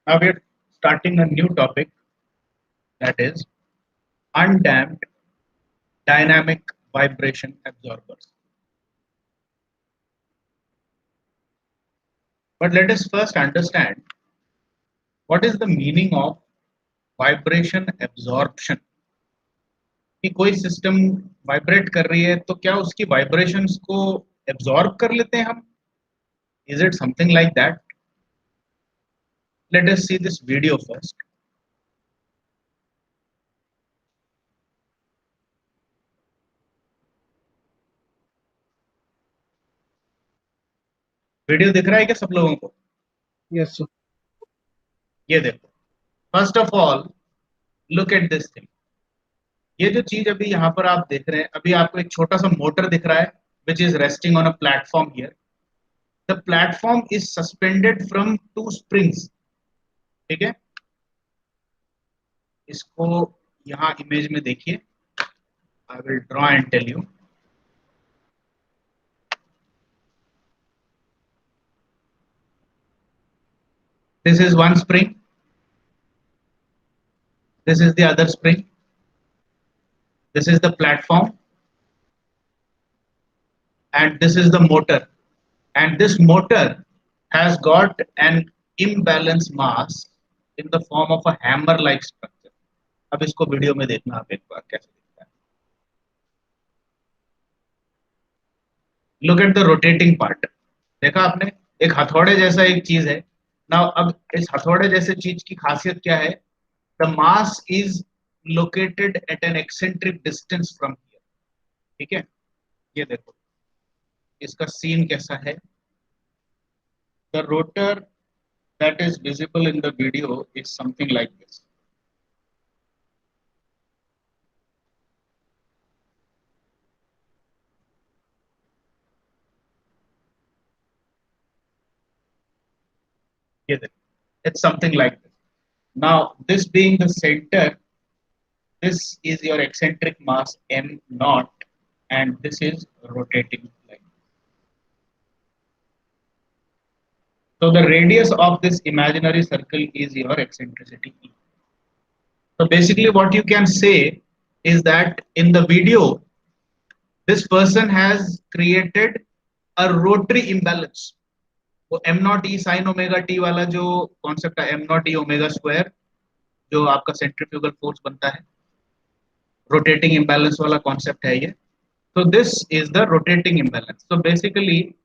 Now we're starting a new topic, that is undamped dynamic vibration absorbers. But let us first understand what is the meaning of vibration absorption. कि कोई system vibrate कर रही है तो क्या उसकी vibrations को एब्जॉर्ब कर लेते हैं हम? Is it something like that? Let us see this video first. Video दिख रहा है क्या सब लोगों को? Yes, sir. ये देखो, first of all look at this thing. ये जो चीज अभी यहाँ पर आप देख रहे हैं, अभी आपको एक छोटा सा मोटर दिख रहा है which is resting on a platform here. The platform is suspended from two springs. ठीक है, इसको यहाँ इमेज में देखिए. I will draw and tell you. This is one spring, this is the other spring, this is the platform, and this is the motor. And this motor has got an imbalanced mass in the form of a hammer like structure. अब इसको video में देखना आप एक बार कैसे दिखता है. Look at the rotating part. देखा आपने, एक हथौड़े जैसा एक चीज है. नाउ अब इस हथौड़े जैसे चीज की खासियत क्या है? The mass is located at an eccentric distance from here. ठीक है, ये देखो इसका सीन कैसा है. The rotor that is visible in the video is something like this. It's something like this. Now, this being the center, this is your eccentric mass m naught, and this is rotating like. So the radius of this imaginary circle is your eccentricity E. So basically, what you can say is that in the video, this person has created a rotary imbalance. वो am not E sign omega T वाला जो concept है, am not E omega square, जो आपका centrifugal force बनता है, rotating imbalance वाला concept है ये. so this is the rotating imbalance. So basically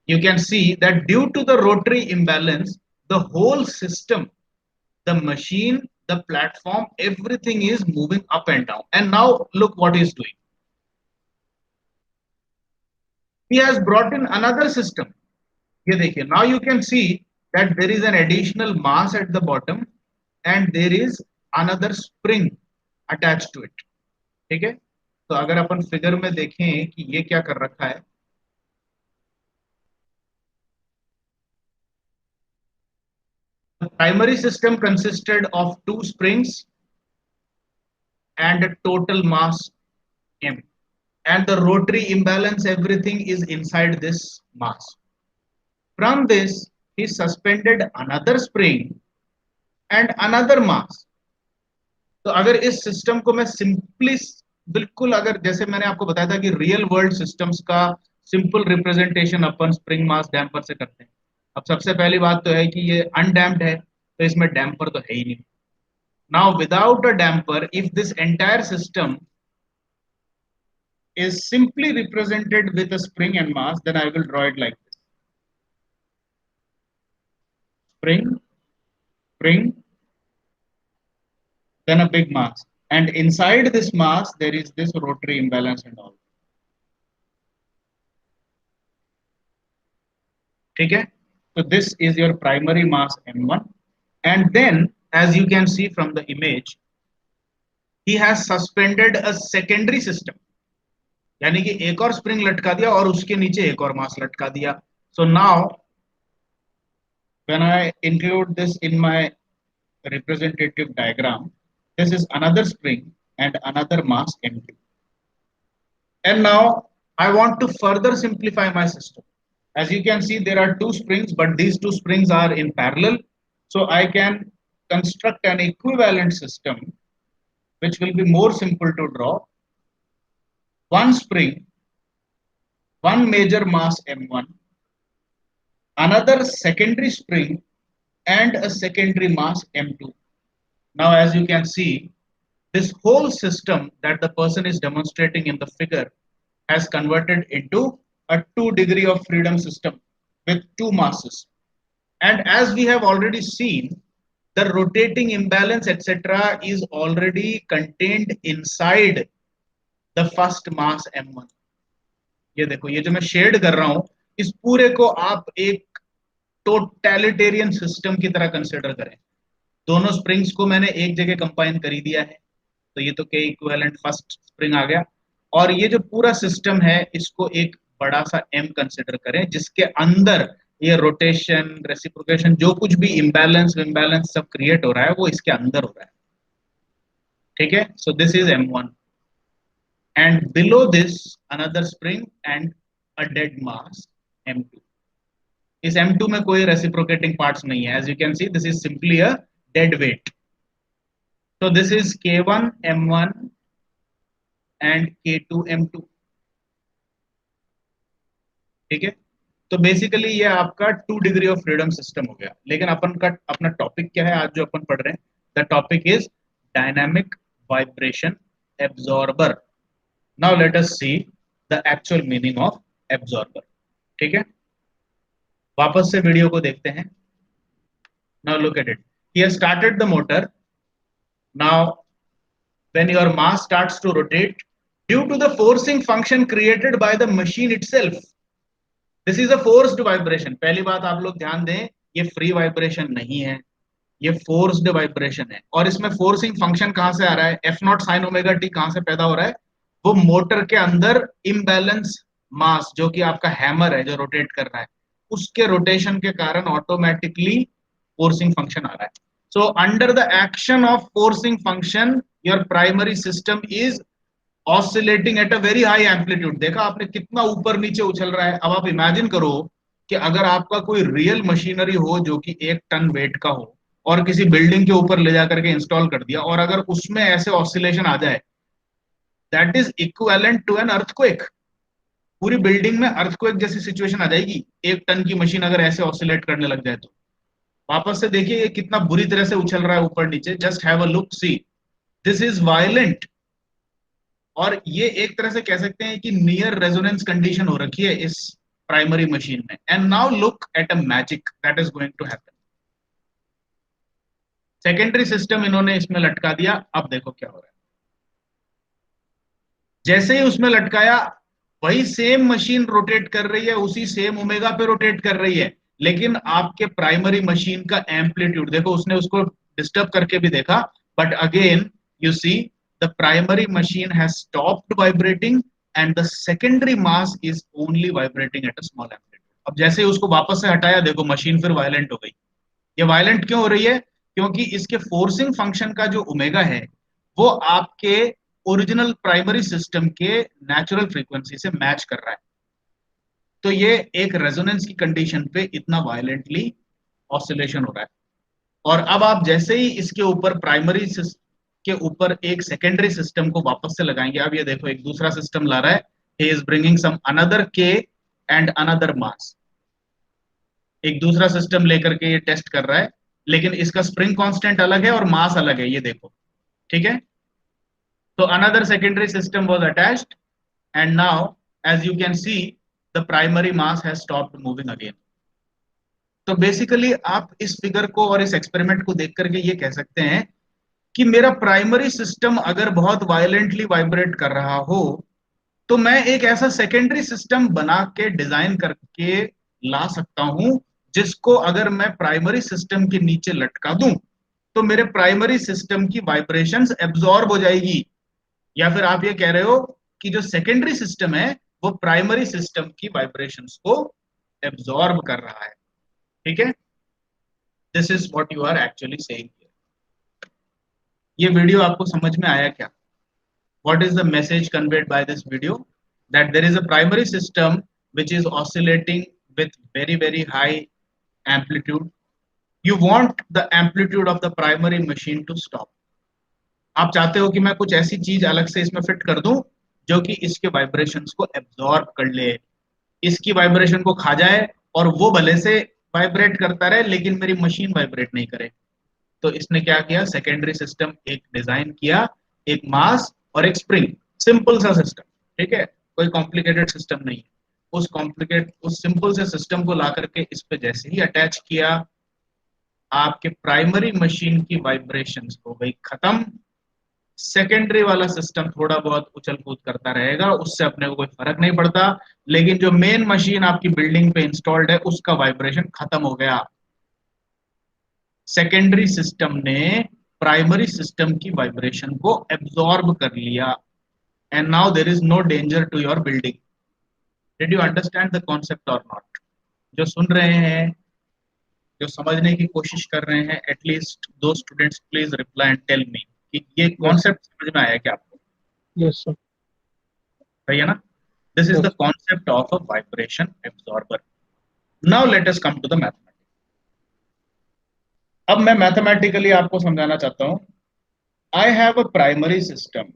you can see that due to the rotary imbalance, the whole system, the machine, the platform, everything is moving up and down. And now look what he's doing. He has brought in another system. ये देखिए, now you can see that there is an additional mass at the bottom and there is another spring attached to it. ठीक है, तो अगर अपन figure में देखें कि ये क्या कर रखा है. The primary system consisted of two springs and a total mass m, and the rotary imbalance, everything is inside this mass. From this he suspended another spring and another mass. तो अगर इस सिस्टम को मैं simply, बिल्कुल अगर जैसे मैंने आपको बताया था कि रियल वर्ल्ड सिस्टम्स का सिंपल रिप्रेजेंटेशन अपन स्प्रिंग मास डैम्पर से करते हैं. अब सबसे पहली बात तो है कि ये अनडैम्प्ड है, तो इसमें डैम्पर तो है ही नहीं. Now without a damper, if this entire system is simply represented with a spring and mass, then I will draw it like this. Spring, spring, then a big mass. And inside this mass, there is this rotary imbalance and all. Okay? So this is your primary mass M1. And then, as you can see from the image, he has suspended a secondary system. यानी कि एक और spring लटका दिया और उसके नीचे एक और मास लटका दिया. So now, when I include this in my representative diagram, this is another spring and another mass M2. And now I want to further simplify my system. As you can see, there are two springs, but these two springs are in parallel. So I can construct an equivalent system which will be more simple to draw. One spring, one major mass M1, another secondary spring, and a secondary mass M2. Now, as you can see, this whole system that the person is demonstrating in the figure has converted into a 2 degree of freedom system with two masses. And as we have already seen, the rotating imbalance, etc., is already contained inside the first mass M1. ये देखो, ये जो मैं shade कर रहा हूं, इस पूरे को आप एक टोटलिटेरियन सिस्टम की तरह कंसिडर करें। दोनों स्प्रिंग्स को मैंने एक जगह कंबाइन कर दिया है, तो ये तो के इक्विवेलेंट फर्स्ट स्प्रिंग आ गया। और ये जो पूरा सिस्टम है, इसको एक बड़ा सा एम कंसिडर करें, जिसके अंदर ये रोटेशन, रेसिप्रोकेशन, जो कुछ भी इम्बैलेंस सब क्रिएट हो रहा है, वो इसके अंदर हो रहा है। ठीक है, so this is M1 and below this another spring and a dead mass M2। इस M2 में कोई रेसिप्रोकेटिंग पार्ट्स नहीं है। As you can see, this is simply a dead weight. So this is K1 M1 and K2 M2। ठीक है, तो basically ये आपका 2 डिग्री ऑफ फ्रीडम सिस्टम हो गया। लेकिन अपन का अपना टॉपिक क्या है आज जो अपन पढ़ रहे हैं? The topic is dynamic vibration absorber. Now let us see the actual meaning of absorber. ठीक है, वापस से वीडियो को देखते हैं। Now look at it, he has started the motor. Now when your mass starts to rotate due to the forcing function created by the machine itself, this is a forced vibration। पहली बात आप लोग ध्यान दें, ये free vibration नहीं है, ये फोर्स्ड वाइब्रेशन है। और इसमें फोर्सिंग फंक्शन कहां से आ रहा है? F not sine omega T कहां से पैदा हो रहा है? वो मोटर के अंदर इम्बैलेंस मास, जो कि आपका हैमर है जो रोटेट कर रहा है, उसके रोटेशन के कारण ऑटोमेटिकली फोर्सिंग फंक्शन आ रहा है। So under the action of forcing function, your primary system is oscillating at a very high amplitude। देखा आपने कितना ऊपर नीचे उछल रहा है। अब आप इमेजिन करो कि अगर आपका कोई रियल मशीनरी हो जो कि 1 टन वेट का हो और किसी बिल्डिंग के ऊपर ले जाकर के इंस्टॉल कर दिया, और अगर उसमें ऐसे ऑसिलेशन आ जाए, that is equivalent to an earthquake. पूरी बिल्डिंग में अर्थक्वेक जैसी सिचुएशन आ जाएगी 1 टन की मशीन अगर ऐसे ऑसिलेट करने लग जाए तो। वापस से देखिए ये कितना बुरी तरह से उछल रहा है ऊपर नीचे। Just have a look, C this is violent. और ये एक तरह से कह सकते हैं कि नियर रेजोनेंस कंडीशन हो रखी है इस प्राइमरी मशीन में। And now look at a magic that is going to happen. Secondary system इन्होंने इसमें लटका दिया। अब देखो क्या हो रहा है। जैसे ही उसमें लटकाया, वही सेम मशीन रोटेट कर रही है, उसी सेम ओमेगा पे रोटेट कर रही है, लेकिन आपके प्राइमरी मशीन का एम्पलीट्यूड देखो, उसने उसको डिस्टर्ब करके भी देखा, but again you see the primary machine has stopped vibrating and the secondary mass is only vibrating at a small amplitude. अब जैसे ही उसको वापस से हटाया, देखो मशीन फिर वायलेंट हो गई। ये वायलेंट क्यों हो रही है? क्योंकि इसके फोर्सिंग फंक्शन का जो ओमेगा है, वो आपके ओरिजिनल प्राइमरी सिस्टम के नेचुरल फ्रीक्वेंसी से मैच कर रहा है। तो ये एक रेजोनेंस की कंडीशन पे इतना वायलेंटली ऑसिलेशन हो रहा है। और अब आप जैसे ही इसके ऊपर प्राइमरी के ऊपर एक सेकेंडरी सिस्टम को वापस से लगाएंगे, अब ये देखो एक दूसरा सिस्टम ला रहा है। He is bringing some another K and another mass. एक दूसरा सिस्टम लेकर के ये टेस्ट कर रहा है, लेकिन इसका स्प्रिंग कांस्टेंट अलग है और मास अलग है, ये देखो। ठीक है, तो another secondary system was attached and now as you can see the primary mass has stopped moving again. तो बेसिकली आप इस फिगर को और इस एक्सपेरिमेंट को देख करके ये कह सकते हैं कि मेरा प्राइमरी सिस्टम अगर बहुत वायलेंटली वाइब्रेट कर रहा हो, तो मैं एक ऐसा सेकेंडरी सिस्टम बना के डिजाइन करके ला सकता हूं, जिसको अगर मैं प्राइमरी सिस्टम के नीचे लटका दूं, तो मेरे प्राइमरी सिस्टम की वाइब्रेशंस एब्जॉर्ब हो जाएगी। या फिर आप ये कह रहे हो कि जो सेकेंडरी सिस्टम है, वो प्राइमरी सिस्टम की वाइब्रेशंस को एब्जॉर्ब कर रहा है। ठीक है, this is what you are actually saying. ये वीडियो आपको समझ में आया क्या? What is the message conveyed by this video? That there is a primary system which is oscillating with very high amplitude, You want the amplitude of the primary machine to stop. आप चाहते हो कि मैं कुछ ऐसी चीज अलग से इसमें फिट कर दूं जो कि इसके वाइब्रेशंस को एब्जॉर्ब कर ले, इसकी वाइब्रेशन को खा जाए, और वो भले से वाइब्रेट करता रहे लेकिन मेरी मशीन वाइब्रेट नहीं करे। तो इसने क्या किया, सेकेंडरी सिस्टम एक डिजाइन किया, एक मास और एक स्प्रिंग, सिंपल सा सिस्टम, ठीक है, कोई कॉम्प्लिकेटेड सिस्टम नहीं है। उस सिंपल से सिस्टम को ला करके इस पे जैसे ही अटैच किया, आपके प्राइमरी मशीन की वाइब्रेशंस हो गई खत्म। सेकेंडरी वाला सिस्टम थोड़ा बहुत उछल कूद करता रहेगा, उससे अपने को कोई फर्क नहीं पड़ता, लेकिन जो मेन मशीन आपकी बिल्डिंग पे इंस्टॉल्ड है उसका वाइब्रेशन खत्म हो गया। सेकेंडरी सिस्टम ने प्राइमरी सिस्टम की वाइब्रेशन को एब्जॉर्ब कर लिया, and now there is no danger to your building. Did you understand the concept और नॉट? जो सुन रहे हैं, जो समझने की कोशिश कर रहे हैं, एटलीस्ट दो students please reply and tell me कि ये Yes, कॉन्सेप्ट समझ में आया क्या आपको? yes, sir. सही है ना? This is the Yes, concept of a vibration absorber. Now let us come to the mathematics. अब मैं मैथमेटिकली आपको समझाना चाहता हूं। I have a primary system.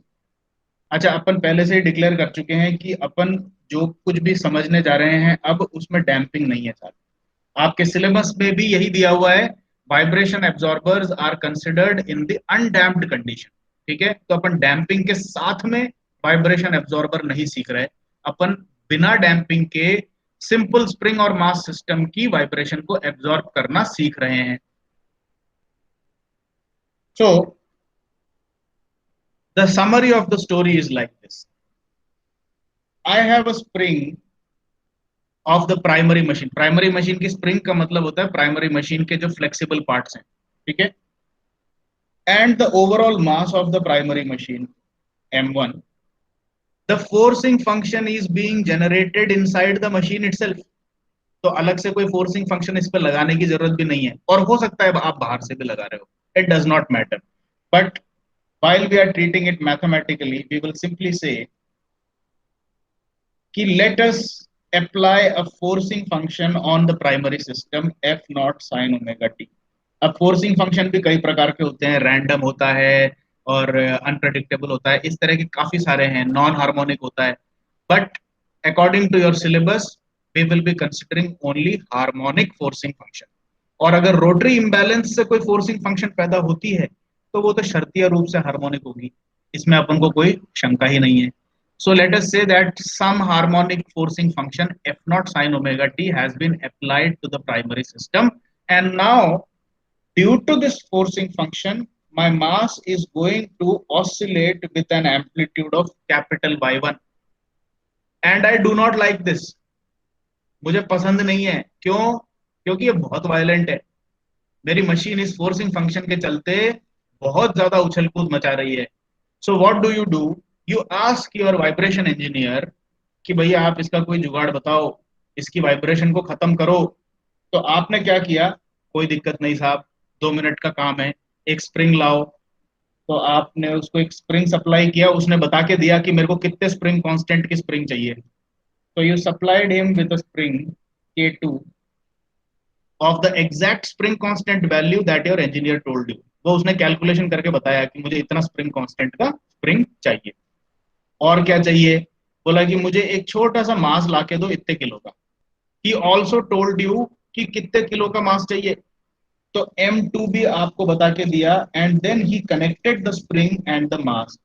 अच्छा, अपन पहले से ही डिक्लेयर कर चुके हैं कि अपन जो कुछ भी समझने जा रहे हैं अब उसमें डैम्पिंग नहीं है साथ। आपके सिलेबस में भी यही दिया हुआ है, vibration absorbers are considered in the undamped condition. ठीक है, तो अपन डैम्पिंग के साथ में वाइब्रेशन एब्जॉर्बर नहीं सीख रहे, अपन बिना डैम्पिंग के सिंपल स्प्रिंग और मास सिस्टम की वाइब्रेशन को एब्जॉर्ब करना सीख रहे हैं। सो the summary of the story is like this. I have a spring of the primary machine. Primary machine की स्प्रिंग का मतलब होता है प्राइमरी मशीन के जो फ्लेक्सिबल पार्ट्स हैं, ठीक है, and the overall mass of the primary machine m1, the forcing function is being generated inside the machine itself। तो अलग से कोई फोर्सिंग फंक्शन इस पे लगाने की जरूरत भी नहीं है, और हो सकता है आप बाहर से भी लगा रहे हो, it does not matter. But while we are treating it mathematically, we will simply say कि let us apply a forcing function on the primary system f naught sin omega t। अब फोर्सिंग फंक्शन भी कई प्रकार के होते हैं, random होता है और अनप्रडिक्टेबल होता है, इस तरह के काफी सारे हैं, नॉन हार्मोनिक होता है। But according to your syllabus we will be considering only harmonic forcing function. और अगर रोटरी इम्बैलेंस से कोई फोर्सिंग फंक्शन पैदा होती है तो वो तो शर्तीय रूप से हार्मोनिक होगी, इसमें अपन को कोई शंका ही नहीं है। So let us say that some harmonic forcing function f naught sin omega t has been applied to the primary system, and now due to this forcing function my mass is going to oscillate with an amplitude of capital Y1, and I do not like this। मुझे पसंद नहीं है, क्यों? क्योंकि ये बहुत violent है। मेरी मशीन इस फोर्सिंग फंक्शन के चलते बहुत ज्यादा उछल कूद मचा रही है। So what do, you ask your vibration engineer कि भैया आप इसका कोई जुगाड़ बताओ, इसकी वाइब्रेशन को खत्म करो। तो आपने क्या किया, कोई दिक्कत नहीं साहब, 2 मिनट का काम है, एक स्प्रिंग लाओ। तो आपने उसको एक स्प्रिंग सप्लाई किया, उसने बता के दिया कि मेरे को कितने स्प्रिंग कांस्टेंट की स्प्रिंग चाहिए। तो you supplied him with spring K2 of the exact spring constant value that your engineer told you. वो उसने कैलकुलेशन करके बताया कि मुझे इतना स्प्रिंग कांस्टेंट का स्प्रिंग चाहिए। और क्या चाहिए? बोला कि मुझे एक छोटा सा मास लाके दो इतने किलो का। ही ऑल्सो टोल्ड यू कि कितने किलो का मास चाहिए। तो M2 भी आपको बता के दिया, and then he connected the spring and the mass.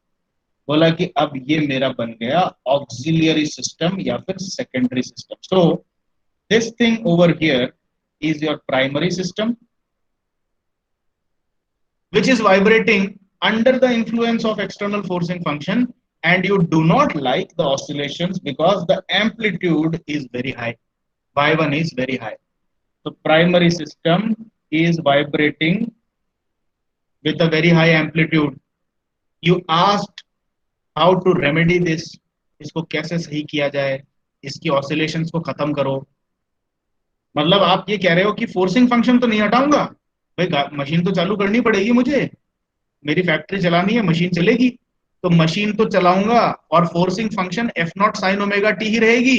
बोला कि अब ये मेरा बन गया ऑक्सिलियरी सिस्टम या फिर secondary system. So this thing over here is your primary system, which is vibrating under the influence of external forcing function, and you do not like the oscillations because the amplitude is very high, y1 is very high। the primary system is vibrating with a very high amplitude। you asked how to remedy this, इसको कैसे सही किया जाए, इसकी oscillations को खत्म करो। मतलब आप ये कह रहे हो कि फोर्सिंग फंक्शन तो नहीं हटाऊंगा, भाई मशीन तो चालू करनी पड़ेगी मुझे, मेरी फैक्ट्री चलानी है, मशीन चलेगी, तो मशीन तो चलाऊंगा और forcing function F not sine omega T ही रहेगी।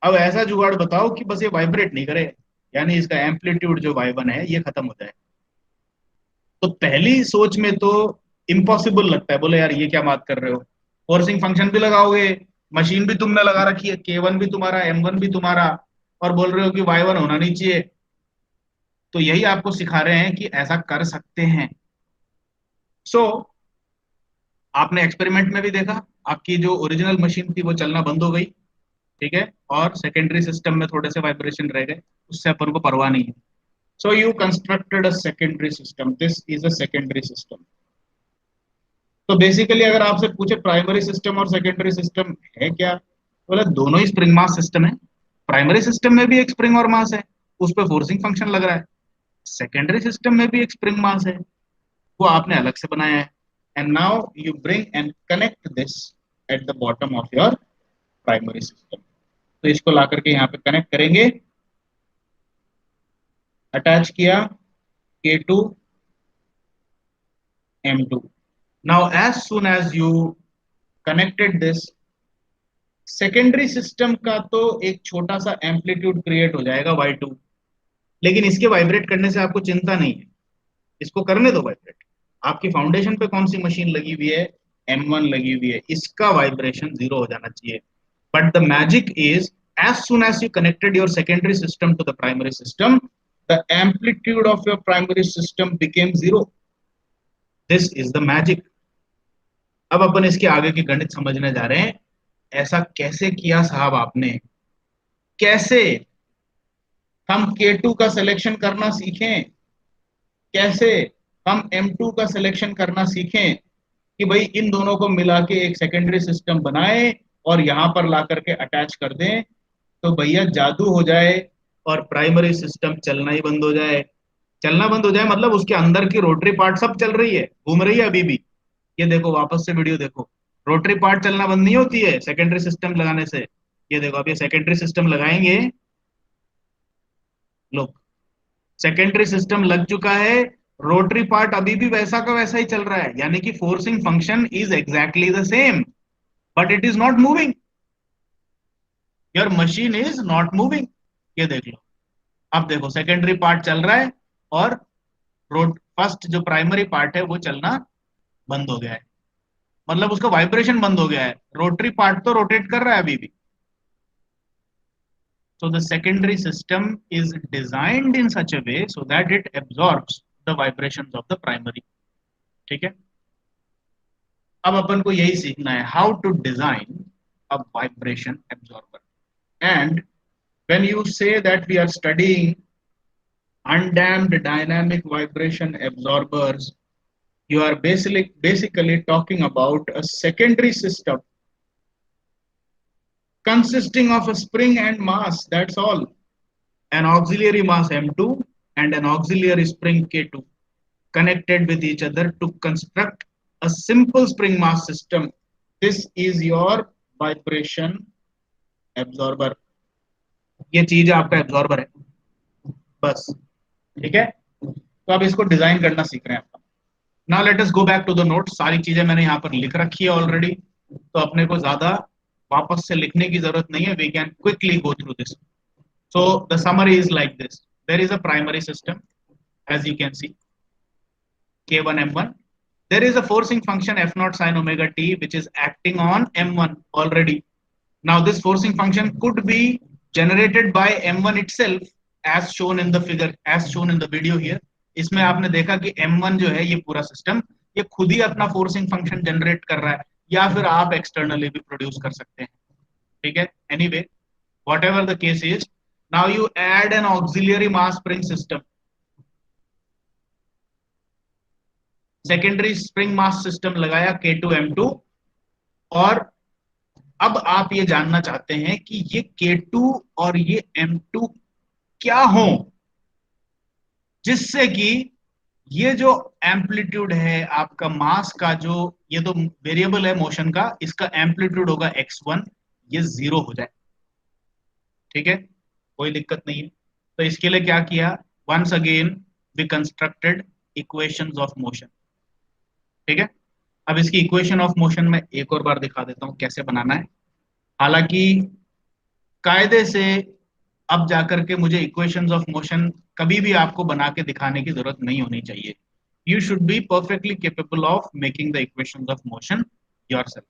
अब ऐसा जुगाड़ बताओ कि बस ये वाइब्रेट नहीं करे। यानी इसका एम्पलीट्यूड जो y1 है ये खत्म हो जाए। तो पहली सोच में तो इम्पॉसिबल लगता है, बोले यार ये क्या बात कर रहे हो, फोर्सिंग फंक्शन भी लगाओगे, मशीन भी तुमने लगा रखी है, K1 भी तुम्हारा, M1 भी तुम्हारा, और बोल रहे हो कि y1 होना नहीं चाहिए। तो यही आपको सिखा रहे हैं कि ऐसा कर सकते हैं। सो आपने एक्सपेरिमेंट में भी देखा, आपकी जो ओरिजिनल मशीन थी वो चलना बंद हो गई, ठीक है, और सेकेंडरी सिस्टम में थोड़े से वाइब्रेशन रह गए, उससे अपन को परवाह नहीं है। So you constructed a secondary system, this is a secondary system. तो बेसिकली अगर आपसे पूछे प्राइमरी सिस्टम और सेकेंडरी सिस्टम है क्या, तो बोला दोनों ही स्प्रिंग मास सिस्टम है। प्राइमरी सिस्टम में भी एक स्प्रिंग और मास है, उस पर फोर्सिंग फंक्शन लग रहा है। सेकेंडरी सिस्टम में भी एक स्प्रिंग मास है, वो आपने अलग से बनाया है। And now you bring and connect this at the bottom of your primary system. तो इसको ला करके यहाँ पे कनेक्ट करेंगे, अटैच किया K2 M2। Now as soon as you connected this, secondary system का तो एक छोटा सा एम्पलीट्यूड क्रिएट हो जाएगा Y2, लेकिन इसके वाइब्रेट करने से आपको चिंता नहीं है, इसको करने दो वाइब्रेट। आपकी फाउंडेशन पे कौन सी मशीन लगी हुई है, M1 लगी हुई है, इसका वाइब्रेशन जीरो हो जाना चाहिए। But the magic is, as soon as you connected your secondary system to the primary system, the amplitude of your primary system became zero. This is the magic. अब अपन इसके आगे की गणित समझने जा रहे हैं। ऐसा कैसे किया साहब आपने, कैसे हम K2 का सिलेक्शन करना सीखें, कैसे हम M2 का सिलेक्शन करना सीखें, कि भाई इन दोनों को मिला के एक सेकेंडरी सिस्टम बनाए और यहां पर ला करके अटैच कर दें, तो भैया जादू हो जाए और प्राइमरी सिस्टम चलना ही बंद हो जाए। चलना बंद हो जाए मतलब उसके अंदर की रोटरी पार्ट सब चल रही है, घूम रही है अभी भी। ये देखो वापस से वीडियो देखो, रोटरी पार्ट चलना बंद नहीं होती है सेकेंडरी सिस्टम लगाने से। ये देखो अब ये सेकेंडरी सिस्टम लगाएंगे, लो सेकेंडरी सिस्टम लग चुका है, रोटरी पार्ट अभी भी वैसा का वैसा ही चल रहा है, यानी कि forcing function is exactly the same, but it is not moving, your machine is not moving. ये देख लो, अब देखो सेकेंडरी पार्ट चल रहा है और रोड फर्स्ट जो प्राइमरी पार्ट है वो चलना बंद हो गया है, मतलब उसका वाइब्रेशन बंद हो गया है, रोटरी पार्ट तो रोटेट कर रहा है अभी भी। So the secondary system is designed in such a way so that it absorbs the vibrations of the primary। ठीक है, अब अपन को यही सीखना है, how to design a vibration absorber. And when you say that we are studying undamped dynamic vibration absorbers, you are basically talking about a secondary system consisting of a spring and mass, that's all, an auxiliary mass M2 and an auxiliary spring K2 connected with each other to construct a simple spring mass system. This is your vibration absorber। ये चीज आपका absorber है बस, ठीक है। तो अब इसको डिजाइन करना सीख रहे हैं आप। Now let us go back to the note, सारी चीजें मैंने यहाँ पर लिख रखी है ऑलरेडी, तो अपने को ज्यादा वापस से लिखने की जरूरत नहीं है, we can quickly go through this. So the summary is like this. There is a primary system, as you can see, K1 M1. There is a forcing function F naught sine omega t, which is acting on M1 already. Now this forcing function could be generated by M1 itself, as shown in the figure, as shown in the video here. इसमें आपने देखा कि M1 जो है ये पूरा system, ये खुद ही अपना फोर्सिंग फंक्शन जनरेट कर रहा है, या फिर आप एक्सटर्नली भी प्रोड्यूस कर सकते हैं, ठीक है। Anyway, whatever the case is, now you add an auxiliary mass spring system, secondary spring mass system लगाया K2 M2, और अब आप ये जानना चाहते हैं कि ये K2 और ये M2 क्या हो, जिससे कि ये जो एम्पलीट्यूड है आपका मास का, जो ये तो वेरिएबल है मोशन का, इसका एम्पलीट्यूड होगा x1, ये जीरो हो जाए, ठीक है, कोई दिक्कत नहीं है। तो इसके लिए क्या किया, once again we constructed equations of motion, ठीक है। अब इसकी इक्वेशन ऑफ मोशन में एक और बार दिखा देता हूं कैसे बनाना है। हालांकि कायदे से अब जाकर के मुझे इक्वेशंस ऑफ मोशन कभी भी आपको बना के दिखाने की जरूरत नहीं होनी चाहिए. You should be perfectly capable of making the equations of motion yourself.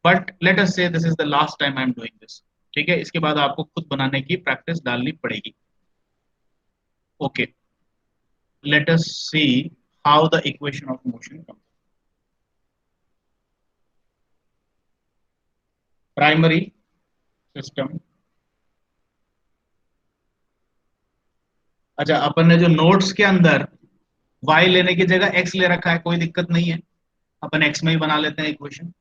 But let us say this is the last time I am doing this. ठीक है, इसके बाद आपको खुद बनाने की प्रैक्टिस डालनी पड़ेगी. Okay, let us see how the equation of motion comes. Primary system. अच्छा, अपन ने जो नोट्स के अंदर y लेने की जगह x ले रखा है, कोई दिक्कत नहीं है, अपन x में ही बना लेते हैं equation.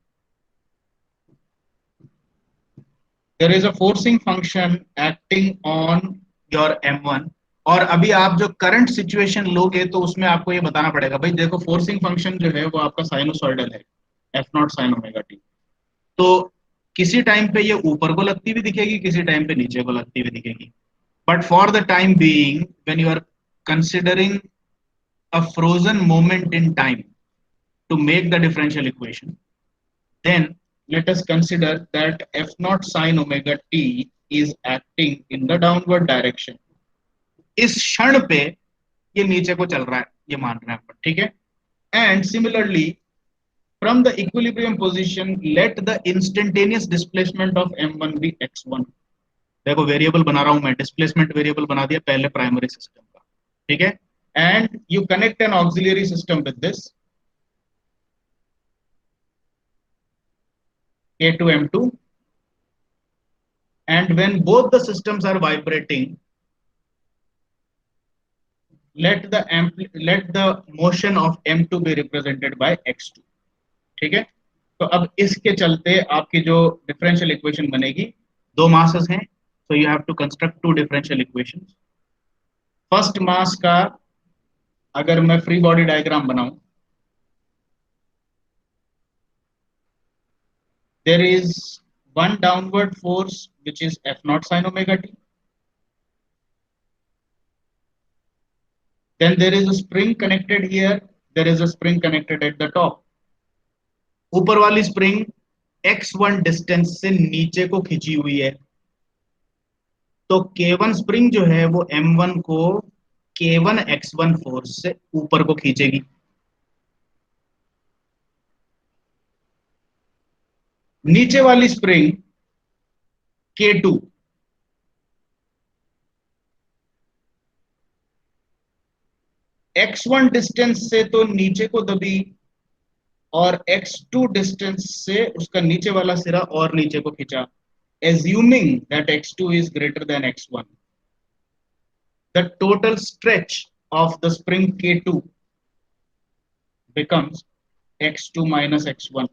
There is a forcing function acting on your m1. और अभी आप जो करंट सिचुएशन लोगे तो उसमें आपको ये बताना पड़ेगा, भाई देखो फोर्सिंग फंक्शन जो है वो आपका साइनोसॉइडल है, F not sine omega T. तो किसी टाइम पे ये ऊपर को लगती हुई दिखेगी, किसी टाइम पे नीचे को लगती हुई दिखेगी. But for the time being when you are considering a frozen moment in time to make the differential equation, then let us consider that f naught sin omega t is acting in the downward direction. इस क्षण पे ये नीचे को चल रहा है, ये मान रहे हैं अपन, ठीक है. And similarly from the equilibrium position let the instantaneous displacement of m1 be x1. देखो वेरिएबल बना रहा हूं मैं, डिस्प्लेसमेंट वेरिएबल बना दिया पहले प्राइमरी सिस्टम का, ठीक है. And you connect an auxiliary system with this K2 M2, and when both the systems are vibrating, let the motion of M2 be represented by X2. ठीक है. तो अब इसके चलते आपकी जो डिफरेंशियल इक्वेशन बनेगी, दो मासेस हैं, so you have to construct two differential equations. First mass का अगर मैं फ्री बॉडी डायग्राम बनाऊं, there is one downward force which is f naught sin omega t. Then there is a spring connected here, there is a spring connected at the top. ऊपर वाली spring x1 distance से नीचे को खींची हुई है, तो k1 स्प्रिंग जो है वो m1 को k1 x1 फोर्स से ऊपर को खींचेगी. नीचे वाली स्प्रिंग k2 x1 डिस्टेंस से तो नीचे को दबी, और x2 डिस्टेंस से उसका नीचे वाला सिरा और नीचे को खींचा. Assuming that x2 is greater than x1, the total stretch of the spring k2 becomes x2 minus x1.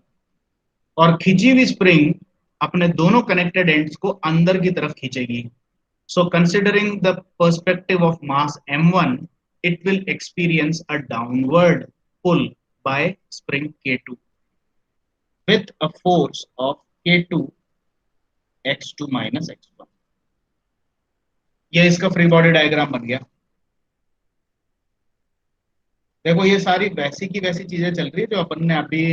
और खींची हुई स्प्रिंग अपने दोनों कनेक्टेड एंड्स को अंदर की तरफ खींचेगी. So considering the perspective of mass m1, it will experience a downward pull by spring k2 with a force of k2 x2 minus x1. ये इसका फ्री बॉडी डायग्राम बन गया. देखो ये सारी वैसी की वैसी चीजें चल रही है जो अपन ने अभी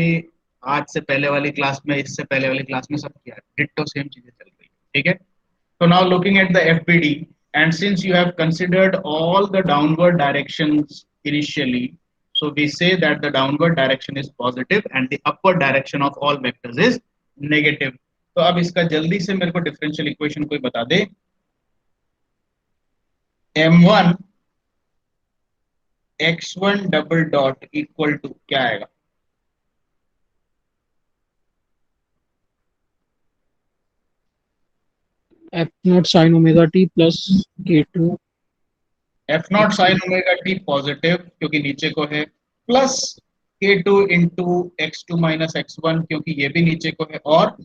आज से पहले वाली क्लास में, इससे पहले वाली क्लास में सब किया, डिट्टो सेम चीजें चल रही है, ठीक है. So now looking at the FBD, and since you have considered all the downward directions initially, so we say that the downward direction is positive and the upward direction of all vectors is negative. तो अब इसका जल्दी से मेरे को differential equation कोई बता दे. m1 x1 double dot equal to क्या आएगा? F not sine omega t plus k2. F not sine omega t positive क्योंकि नीचे को है, plus k2 into x2 minus x1 क्योंकि ये भी नीचे को है, और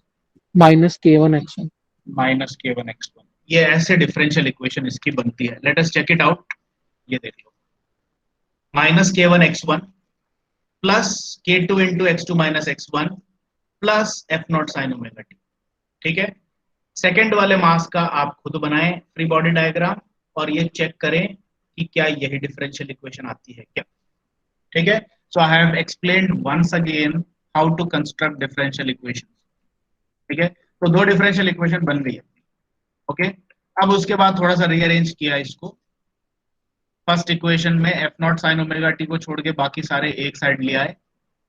minus k1 x1. Minus k1 x1. ये ऐसे डिफरेंशियल इक्वेशन इसकी बनती है. Let us check it out. ये देख लो, minus k1 x1 plus k2 into x2 minus x1 plus F not sine omega T. ठीक है. सेकेंड वाले मास का आप खुद बनाएं फ्री बॉडी डायग्राम और ये चेक करें कि क्या यही डिफरेंशियल इक्वेशन आती है क्या. ठीक है. So I have explained once again how to construct differential equation. ठीक है. तो दो डिफरेंशियल इक्वेशन बन गई है. ओके. अब उसके बाद थोड़ा सा रीअरेंज किया इसको। फर्स्ट इक्वेशन में F not sine omega T को छोड़ के बाकी सारे एक साइड ले आए।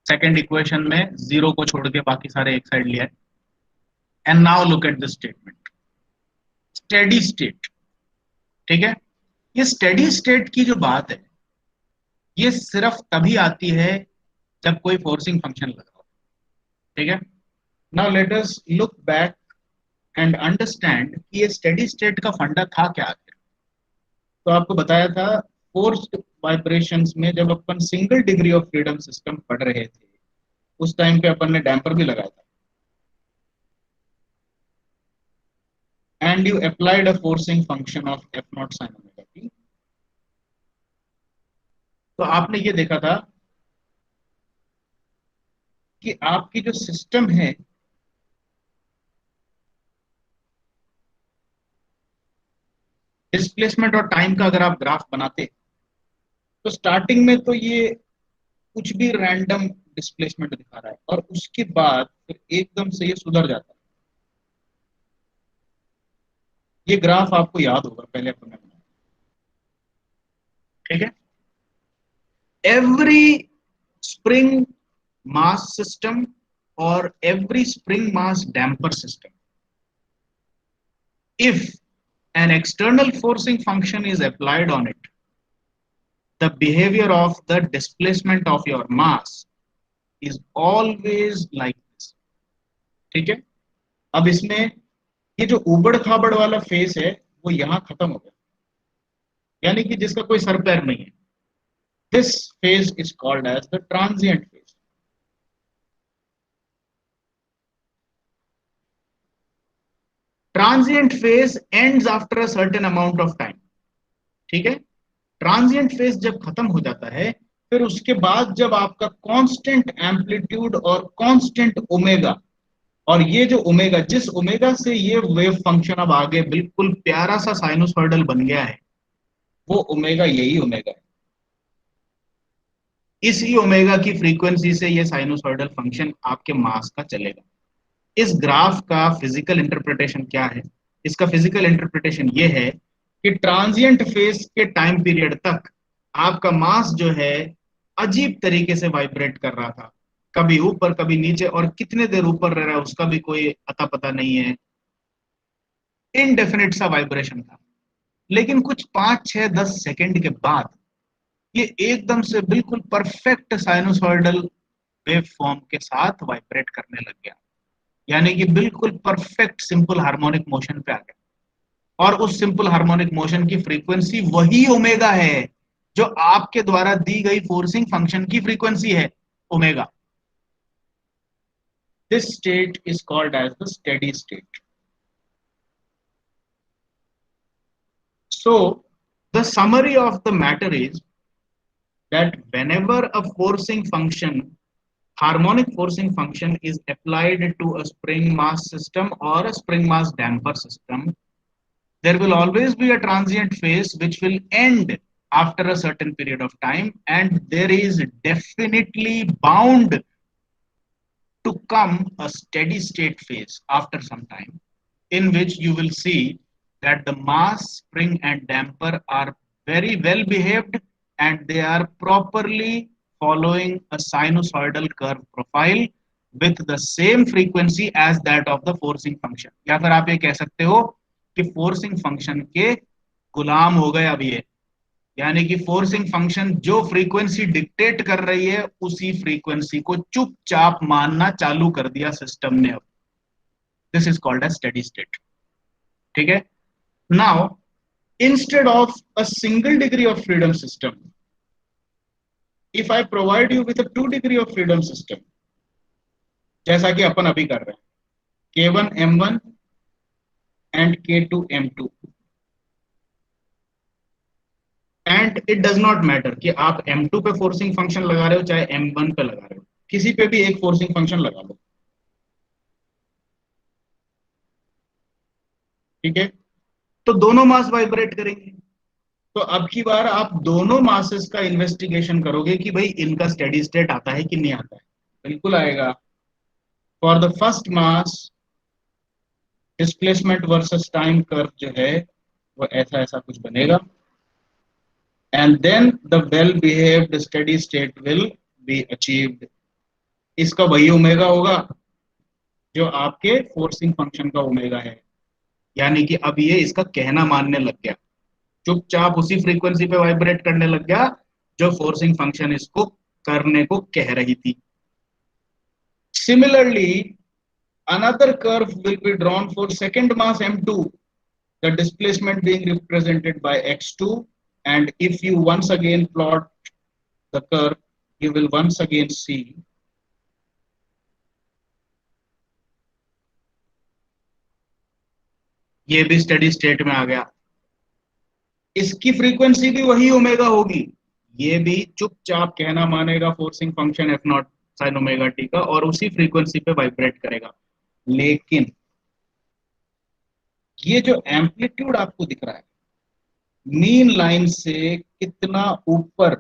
सेकंड इक्वेशन में जीरो को छोड़ के बाकी सारे एक साइड ले आए। And now look at this statement, steady state. ठीक है, ये स्टेडी स्टेट की जो बात है ये सिर्फ तभी आती है जब कोई फोर्सिंग फंक्शन लगा हो। ठीक है, now let us look back and understand कि ये स्टेडी स्टेट का फंडा था क्या आखिर। तो आपको बताया था फोर्स्ड वाइब्रेशंस में जब अपन single degree of freedom system पढ़ रहे थे उस टाइम पे अपन ने डैम्पर भी लगाया था, and you applied a forcing function of f naught sin omega t। तो आपने ये देखा था कि आपकी जो सिस्टम है डिस्प्लेसमेंट और टाइम का अगर आप ग्राफ बनाते तो स्टार्टिंग में तो ये कुछ भी रैंडम डिस्प्लेसमेंट दिखा रहा है और उसके बाद फिर एकदम से ये सुधर जाता है। ये ग्राफ आपको याद होगा, पहले अपन ने बनाया। ठीक है, every spring mass system or every spring mass damper system, if an external forcing function is applied on it, the behavior of the displacement of your mass is always like this। ठीक है, अब इसमें ये जो उबड़ खाबड़ वाला face है वो यहां खत्म हो गया, यानी कि जिसका कोई सर पैर नहीं है। This phase is called as the transient phase. Transient phase ends after a certain amount of time. ठीक है, ट्रांजिएंट फेज जब खत्म हो जाता है फिर उसके बाद जब आपका कांस्टेंट एम्पलीट्यूड और कांस्टेंट ओमेगा, और ये जो ओमेगा, जिस ओमेगा से ये वेव फंक्शन अब आगे बिल्कुल प्यारा सा साइनोसॉइडल बन गया है, वो ओमेगा यही ओमेगा है। इसी ओमेगा की फ्रीक्वेंसी से ये साइनोसॉइडल फंक्शन आपके मास का चलेगा। इस ग्राफ का फिजिकल इंटरप्रिटेशन क्या है? इसका फिजिकल इंटरप्रिटेशन ये है कि ट्रांजिएंट फेज के टाइम पीरियड तक आपका मास जो है अजीब तरीके से वाइब्रेट कर रहा था, कभी ऊपर कभी नीचे, और कितने देर ऊपर रह रहा है उसका भी कोई अता पता नहीं है। इनडेफिनिट सा वाइब्रेशन था, लेकिन कुछ 5 6 10 सेकंड के बाद ये एकदम से बिल्कुल परफेक्ट साइनोसॉइडल वेव फॉर्म के साथ वाइब्रेट करने लग गया, यानी कि बिल्कुल परफेक्ट सिंपल हार्मोनिक मोशन पे आ गया। और उस सिंपल हार्मोनिक मोशन की फ्रीक्वेंसी वही ओमेगा है जो आपके द्वारा दी गई फोर्सिंग फंक्शन की फ्रीक्वेंसी है, omega. This state is called as the steady state. So the summary of the matter is that whenever a forcing function, harmonic forcing function is applied to a spring mass system or a spring mass damper system, there will always be a transient phase which will end after a certain period of time, and there is definitely bound to come a steady state phase after some time, in which you will see that the mass, spring and damper are very well behaved and they are properly following a sinusoidal curve profile with the same frequency as that of the forcing function। या फिर आप ये कह सकते हो कि forcing function के गुलाम हो गए अब ये, यानी कि फोर्सिंग फंक्शन जो फ्रीक्वेंसी डिक्टेट कर रही है उसी फ्रीक्वेंसी को चुपचाप मानना चालू कर दिया सिस्टम ने अब। This is called as steady state. ठीक है, now instead of a single degree of freedom system, if I provide you with a 2 degree of freedom system, जैसा कि अपन अभी कर रहे हैं, K1 M1 and K2 M2, and it does not matter कि आप M2 पे फोर्सिंग फंक्शन लगा रहे हो चाहे M1 पे लगा रहे हो, किसी पे भी एक फोर्सिंग फंक्शन लगा लो। ठीक है, तो दोनों मास वाइब्रेट करेंगे। तो अब की बार आप दोनों मासेस का इन्वेस्टिगेशन करोगे कि भाई इनका स्टेडी स्टेट आता है कि नहीं आता है। बिल्कुल आएगा। For the first mass displacement versus time curve जो है वो ऐसा ऐसा कुछ बनेगा, and then the well behaved steady state will be achieved. इसका वही ओमेगा होगा जो आपके फोर्सिंग फंक्शन का ओमेगा है, यानी कि अब ये इसका कहना मानने लग गया, चुपचाप उसी फ्रीक्वेंसी पे वाइब्रेट करने लग गया जो फोर्सिंग फंक्शन इसको करने को कह रही थी। Similarly another curve will be drawn for second mass m2, the displacement being represented by x2, and if you once again plot the curve, you will once again see ये भी steady state में आ गया, इसकी frequency भी वही omega होगी, ये भी चुपचाप कहना मानेगा forcing function F not sine omega T का और उसी फ्रीक्वेंसी पे वाइब्रेट करेगा। लेकिन ये जो एम्पलीट्यूड आपको दिख रहा है, मीन लाइन से कितना ऊपर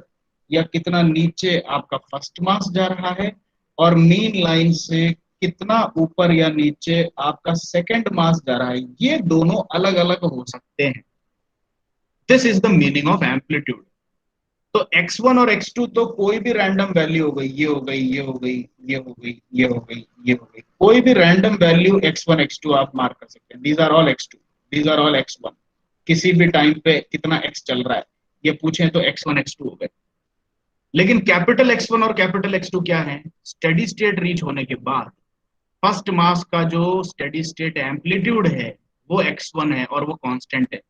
या कितना नीचे आपका फर्स्ट मास जा रहा है, और मीन लाइन से कितना ऊपर या नीचे आपका सेकंड मास जा रहा है, ये दोनों अलग अलग हो सकते हैं। This is the meaning of amplitude. तो x1 और x2 तो कोई भी रैंडम वैल्यू हो गई, ये हो गई, ये हो गई, ये हो गई, ये हो गई, ये हो गई, कोई भी रैंडम वैल्यू x1 x2 आप मार्क कर सकते हैं। These are all x2, these are all x1। किसी भी टाइम पे कितना x चल रहा है ये पूछे तो x1 x2 हो गए। लेकिन कैपिटल x1 और कैपिटल x2 क्या है? स्टेडी स्टेट रीच होने के बाद फर्स्ट मास का जो स्टेडी स्टेट एम्पलीट्यूड है वो x1 है और वो कांस्टेंट है,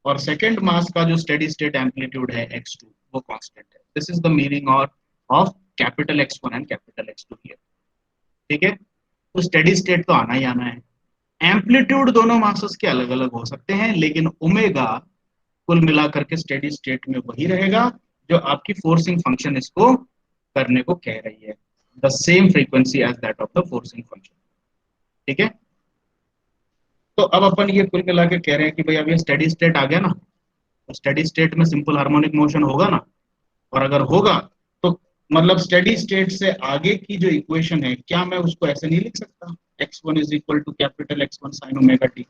और सेकंड मास का जो स्टेडी स्टेट एम्पलीट्यूड है x2 वो कांस्टेंट है। This is the meaning of capital x1 and capital x2 here. ठीक है, तो स्टेडी स्टेट तो आना ही आना है। एम्पलीट्यूड दोनों मासेस के अलग अलग हो सकते हैं, लेकिन ओमेगा कुल मिलाकर के स्टेडी स्टेट में वही रहेगा जो आपकी फोर्सिंग फंक्शन इसको करने को कह रही है, the same frequency as that of the forcing function. ठीक है, तो अब अपन ये कुल मिला के कह रहे हैं कि भाई अब ये स्टेडी स्टेट आ गया ना, तो स्टेडी स्टेट में सिंपल हार्मोनिक मोशन होगा ना, और अगर होगा तो मतलब स्टेडी स्टेट से आगे की जो इक्वेशन है, क्या मैं उसको ऐसे नहीं लिख सकता, x1 is equal to capital x1 sine omega t.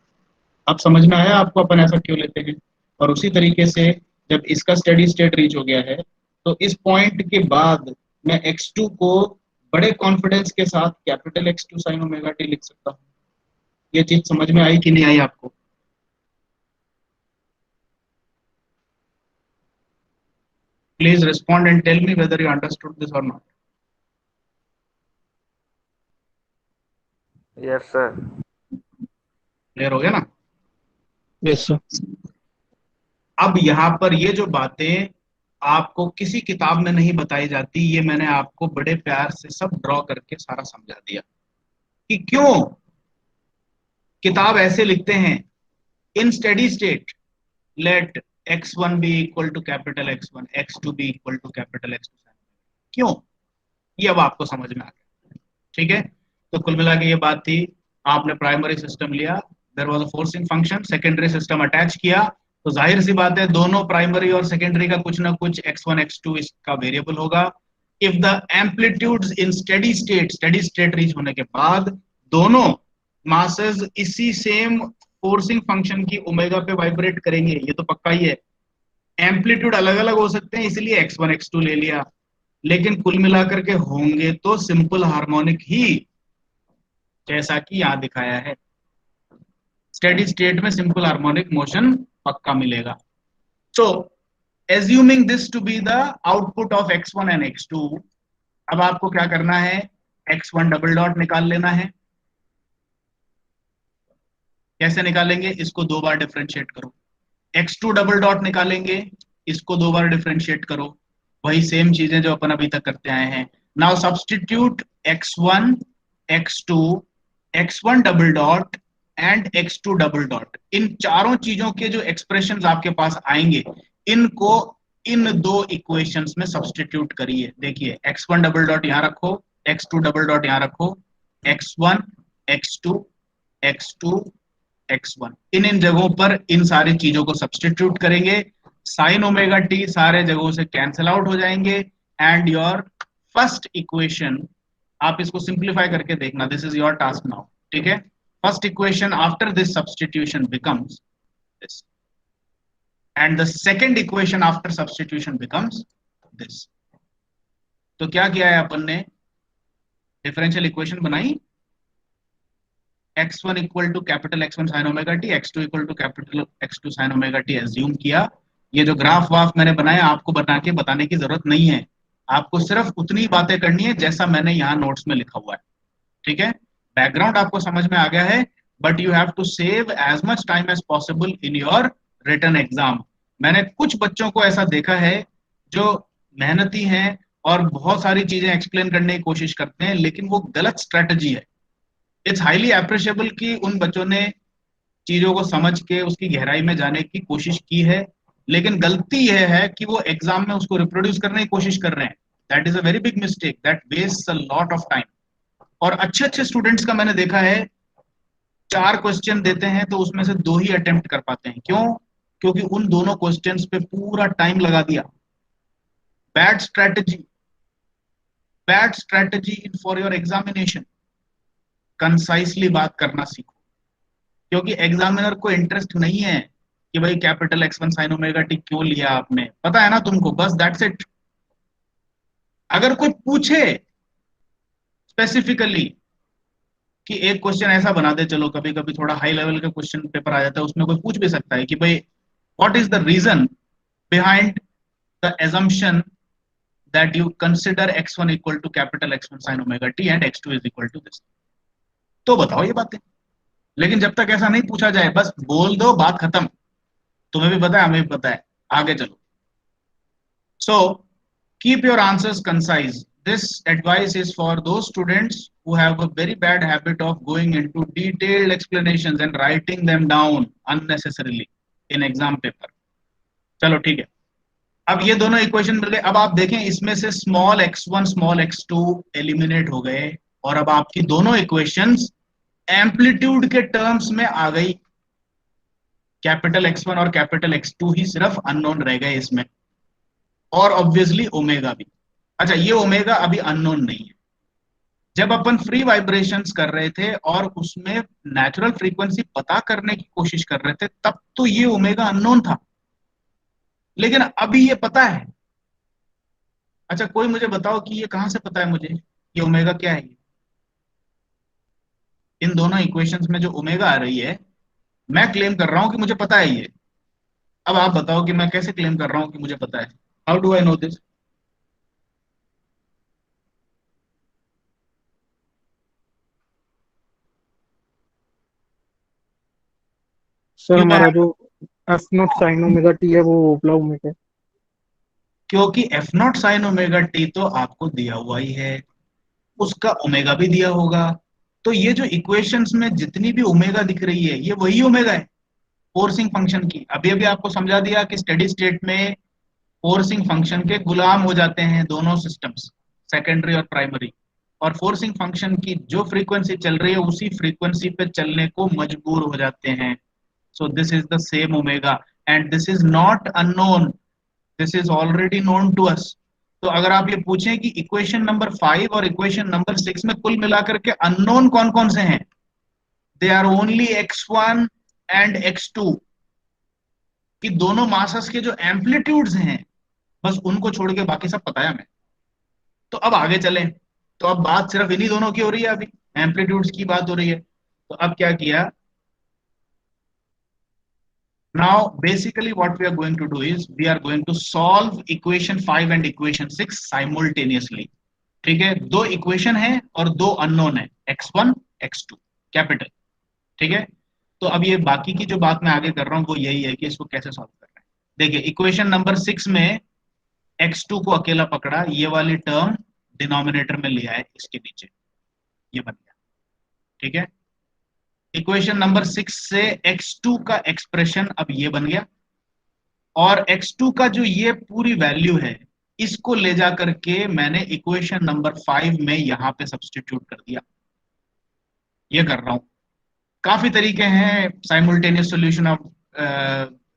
अब समझ में आया आपको अपन ऐसा क्यों लेते हैं? और उसी तरीके से जब इसका स्टेडी स्टेट रीच हो गया है तो इस पॉइंट के बाद मैं x2 को बड़े कॉन्फिडेंस के साथ capital x2 sine omega T लिख सकता हूँ। ये चीज समझ में आई कि नहीं आई आपको? Please respond and tell me whether you understood this और नॉट। Yes sir. क्लियर हो गया ना? Yes sir. अब यहाँ पर ये जो बातें आपको किसी किताब में नहीं बताई जाती, ये मैंने आपको बड़े प्यार से सब ड्रॉ करके सारा समझा दिया कि क्यों किताब ऐसे लिखते हैं, in steady state let x1 be equal to capital x1, x2 be equal to capital x2। क्यों? ये अब आपको समझ में आ गया। ठीक है, तो कुल मिला के ये बात थी, आपने प्राइमरी सिस्टम लिया, there was a forcing function, secondary system attach किया, तो जाहिर सी बात है दोनों प्राइमरी और सेकेंडरी का कुछ ना कुछ x1 x2 इसका वेरिएबल होगा। If the amplitudes in steady state reach होने के बाद दोनों मासेस इसी सेम फोर्सिंग फंक्शन की ओमेगा पे वाइब्रेट करेंगे, ये तो पक्का ही है। एम्पलीट्यूड अलग अलग हो सकते हैं इसलिए x1 x2 ले लिया, लेकिन कुल मिलाकर के होंगे तो सिंपल हार्मोनिक ही, जैसा कि यहां दिखाया है। स्टेडी स्टेट में सिंपल हार्मोनिक मोशन पक्का मिलेगा। So assuming this to be the output of x1 and x2, अब आपको क्या करना है, x1 डबल डॉट निकाल लेना है। कैसे निकालेंगे? इसको दो बार डिफरेंशिएट करो। x2 डबल डॉट निकालेंगे, इसको दो बार डिफरेंशिएट करो, वही सेम चीजें जो अपन अभी तक करते आए हैं। Now substitute x1 x2 x1 double dot and x2 double dot, इन चारों चीजों के जो एक्सप्रेशंस आपके पास आएंगे इनको इन दो इक्वेशंस में सब्स्टिट्यूट करिए। देखिए x1 डबल डॉट यहां रखो, x2 डबल डॉट यहां रखो, x1 x2 x2 x1, इन जगहों पर इन सारी चीजों को सब्स्टिट्यूट करेंगे, साइन ओमेगा टी सारे जगहों से कैंसिल आउट हो जाएंगे, एंड योर फर्स्ट इक्वेशन, आप इसको सिंप्लीफाई करके देखना, this is your task now. ठीक है, first equation after this substitution becomes this. and the second equation after substitution becomes this. तो क्या किया है अपन ने, डिफरेंशियल इक्वेशन बनाई, x1 equal to capital X1 sine omega t, x2 equal to capital X2 sine omega t assume किया। ये जो graph वाफ मैंने बनाया आपको बना के बताने की जरूरत नहीं है, आपको सिर्फ उतनी बातें करनी है जैसा मैंने यहाँ नोट्स में लिखा हुआ है, ठीक है। बैकग्राउंड आपको समझ में आ गया है, but you have to save as much time as possible in your written exam. मैंने कुछ बच्चों को ऐसा देखा है जो मेहनती हैं और बहुत सारी चीजें एक्सप्लेन करने की कोशिश करते हैं, लेकिन वो गलत स्ट्रेटजी है। इट्स हाईली अप्रिशिएबल कि उन बच्चों ने चीजों को समझ के उसकी गहराई में जाने की कोशिश की है, लेकिन गलती यह है कि वो एग्जाम में उसको रिप्रोड्यूस करने की कोशिश कर रहे हैं। That is a very big mistake, that wastes a lot of time. और अच्छे अच्छे स्टूडेंट्स का मैंने देखा है 4 क्वेश्चन देते हैं तो उसमें से 2 ही अटेम्प्ट कर पाते हैं। क्यों? क्योंकि उन दोनों क्वेश्चंस पे पूरा टाइम लगा दिया। Bad strategy, bad strategy in for your examination. Concisely बात करना सीखो, क्योंकि एग्जामिनर को इंटरेस्ट नहीं है कि भाई capital X1 sine omega T क्यों लिया आपने, पता है ना तुमको, बस दैट्स इट। अगर कोई पूछे स्पेसिफिकली कि एक क्वेश्चन ऐसा बना दे, चलो कभी कभी थोड़ा हाई लेवल का क्वेश्चन पेपर आ जाता है, उसमें कोई पूछ भी सकता है कि भाई what is the reason behind the assumption that you consider x1 equal to capital X1 sin omega t and x2 is equal to this, तो बताओ ये बातें। लेकिन जब तक ऐसा नहीं पूछा जाए बस बोल दो, बात खत्म। तुम्हें भी पता है, हमें भी पता है, आगे चलो। So keep your answers concise. This advice is for those students who have a very bad habit of going into detailed explanations and writing them down unnecessarily in exam paper. चलो ठीक है, अब ये दोनों इक्वेशन मिल गए। अब आप देखें इसमें से small x1 small x2 eliminate हो गए और अब आपकी दोनों इक्वेशंस एम्पलीट्यूड के टर्म्स में आ गई। कैपिटल X1 और कैपिटल X2 ही सिर्फ अननोन रह गए इसमें, और ऑब्वियसली ओमेगा भी। अच्छा, ये ओमेगा अभी अननोन नहीं है। जब अपन फ्री वाइब्रेशंस कर रहे थे और उसमें नेचुरल फ्रीक्वेंसी पता करने की कोशिश कर रहे थे, तब तो ये ओमेगा अननोन था, लेकिन अभी ये पता है। अच्छा, कोई मुझे बताओ कि ये कहां से पता है मुझे, ये ओमेगा क्या है? इन दोनों इक्वेशंस में जो ओमेगा आ रही है, मैं क्लेम कर रहा हूं कि मुझे पता है ये। अब आप बताओ कि मैं कैसे क्लेम कर रहा हूं कि मुझे पता है? How do I know this? Sir क्यों हमारा जो F not sine omega T है वो ओब्ला ओमेगा है। क्योंकि F not sine omega T तो आपको दिया हुआ ही है, उसका ओमेगा भी दिया होगा। तो ये जो इक्वेशंस में जितनी भी ओमेगा दिख रही है, ये वही ओमेगा है फोर्सिंग फंक्शन की। अभी अभी आपको समझा दिया कि स्टेडी स्टेट में फोर्सिंग फंक्शन के गुलाम हो जाते हैं दोनों सिस्टम्स, सेकेंडरी और प्राइमरी, और फोर्सिंग फंक्शन की जो फ्रीक्वेंसी चल रही है उसी फ्रीक्वेंसी पे चलने को मजबूर हो जाते हैं। So this is the same omega and this is not unknown, this is already known to us. तो अगर आप ये पूछें कि इक्वेशन नंबर 5 और इक्वेशन नंबर 6 में कुल मिलाकर के अननोन कौन कौन से हैं, they are only x1 and x2, कि दोनों मासस के जो एम्पलीट्यूड्स हैं बस उनको छोड़ के बाकी सब पता है हमें। तो अब आगे चलें, तो अब बात सिर्फ इन्हीं दोनों की हो रही है, अभी एम्पलीट्यूड्स की बात हो रही है। तो अब क्या किया, now basically what we are going to do is we are going to solve equation 5 and equation 6 simultaneously। ठीक है, दो इक्वेशन है और दो अननोन है, x1 x2 कैपिटल। ठीक है, तो अब ये बाकी की जो बात मैं आगे कर रहा हूं वो यही है कि इसको कैसे सॉल्व करना है। देखिए इक्वेशन नंबर 6 में x2 को अकेला पकड़ा, ये वाली टर्म डिनोमिनेटर में लिया है, इसके नीचे ये बन गया। ठीक है, इक्वेशन नंबर 6 से x2 का एक्सप्रेशन अब ये बन गया, और x2 का जो ये पूरी वैल्यू है इसको ले जा करके मैंने इक्वेशन नंबर 5 में यहां पे सब्स्टिट्यूट कर दिया। ये कर रहा हूं। काफी तरीके हैं simultaneous solution of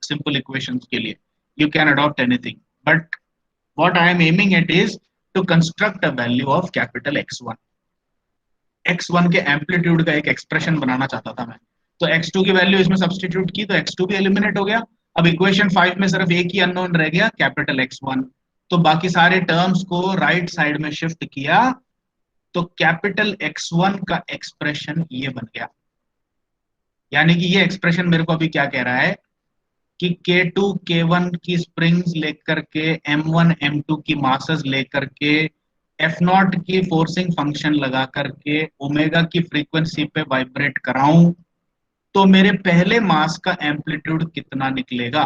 simple equations के लिए, you can adopt anything, but what I am aiming at is to construct a value of capital x1। x1 के एम्पलीट्यूड का एक एक्सप्रेशन बनाना चाहता था मैं, तो x2 की वैल्यू इसमें सब्स्टिट्यूट की तो x2 भी एलिमिनेट हो गया, अब इक्वेशन 5 में सिर्फ एक ही अननोन रह गया, कैपिटल X1। तो बाकी सारे टर्म्स को राइट साइड में शिफ्ट किया, तो कैपिटल X1 का एक्सप्रेशन ये बन गया। यानी कि ये एक्सप्रेशन मेरे को अभी क्या कह रहा है कि K2 K1 की स्प्रिंग्स लेकर के M1 M2 की मासेस लेकर के F0 की फोर्सिंग फंक्शन लगा करके ओमेगा की फ्रीक्वेंसी पे वाइब्रेट कराऊं, तो मेरे पहले मास का एम्पलीट्यूड कितना निकलेगा,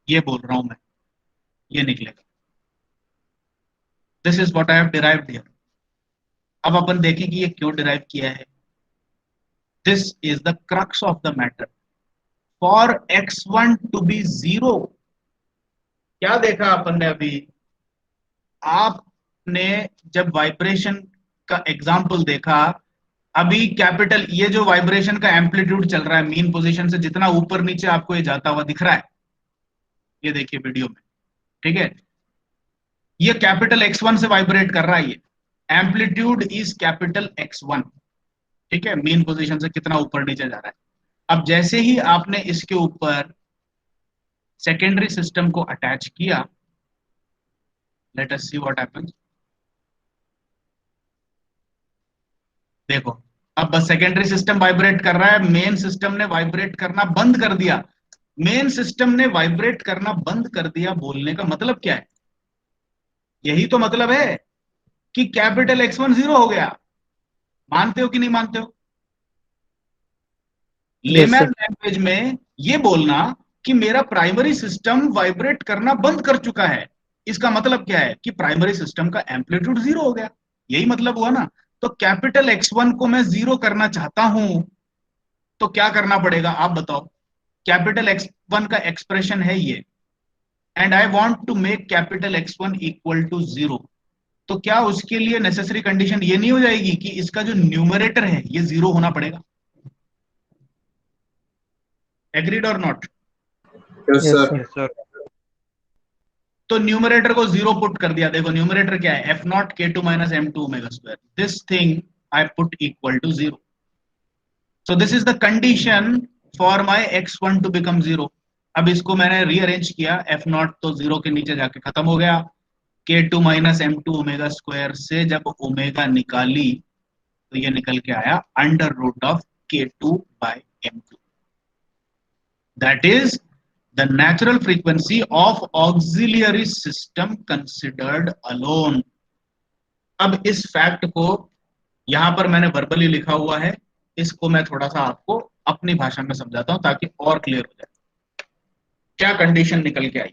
ये बोल रहा हूं मैं, ये निकलेगा। This is what I have derived here. अब अपन देखें कि ये क्यों डिराइव किया है। This is the crux of the matter. For X1 to be zero, क्या देखा अपन ने अभी, आपने जब वाइब्रेशन का एग्जाम्पल देखा, अभी कैपिटल ये जो वाइब्रेशन का एम्पलीट्यूड चल रहा है मीन पोजीशन से जितना ऊपर नीचे आपको ये जाता हुआ दिख रहा है, ये देखिए वीडियो में, ठीक है, ये कैपिटल X1 से वाइब्रेट कर रहा है, ये एम्पलीट्यूड इज कैपिटल X1, ठीक है, मीन पोजीशन से कितना ऊपर नीचे जा रहा है। अब जैसे ही आपने इसके ऊपर सेकेंडरी सिस्टम को अटैच किया, let us see what happens. देखो, अब बस सेकेंडरी सिस्टम वाइब्रेट कर रहा है, मेन सिस्टम ने वाइब्रेट करना बंद कर दिया। मेन सिस्टम ने वाइब्रेट करना बंद कर दिया बोलने का मतलब क्या है, यही तो मतलब है कि कैपिटल X1 जीरो हो गया। मानते हो कि नहीं मानते हो? Yes layman sir. लैंग्वेज में ये बोलना कि मेरा प्राइमरी सिस्टम वाइब्रेट करना बंद कर चुका है, इसका मतलब क्या है कि प्राइमरी सिस्टम का एम्पलीट्यूड जीरो हो गया, यही मतलब हुआ ना। तो कैपिटल X1 को मैं जीरो करना चाहता हूं, तो क्या करना पड़ेगा आप बताओ। कैपिटल X1 का एक्सप्रेशन है ये, and I want to make capital X1 equal to zero. तो क्या उसके लिए नेसेसरी कंडीशन ये नहीं हो जाएगी कि इसका जो न्यूमरेटर है ये जीरो होना पड़ेगा? एग्रीड और not? Yes yes sir. Sir. Yes sir. तो न्यूमरेटर को जीरो पुट कर दिया। देखो न्यूमरेटर क्या है, F0 K2 minus M2 omega square, this thing I put equal to zero. So this is the condition for my X1 to become zero. अब इसको मैंने रीअरेंज किया, F0 तो जीरो के नीचे जाके खत्म हो गया, K2 minus M2 omega square से जब ओमेगा निकाली तो ये निकल के आया under root of K2 by M2, that is the natural frequency of auxiliary system considered alone। अब इस फैक्ट को यहां पर मैंने वर्बली लिखा हुआ है, इसको मैं थोड़ा सा आपको अपनी भाषा में समझाता हूं ताकि और क्लियर हो जाए क्या कंडीशन निकल के आई।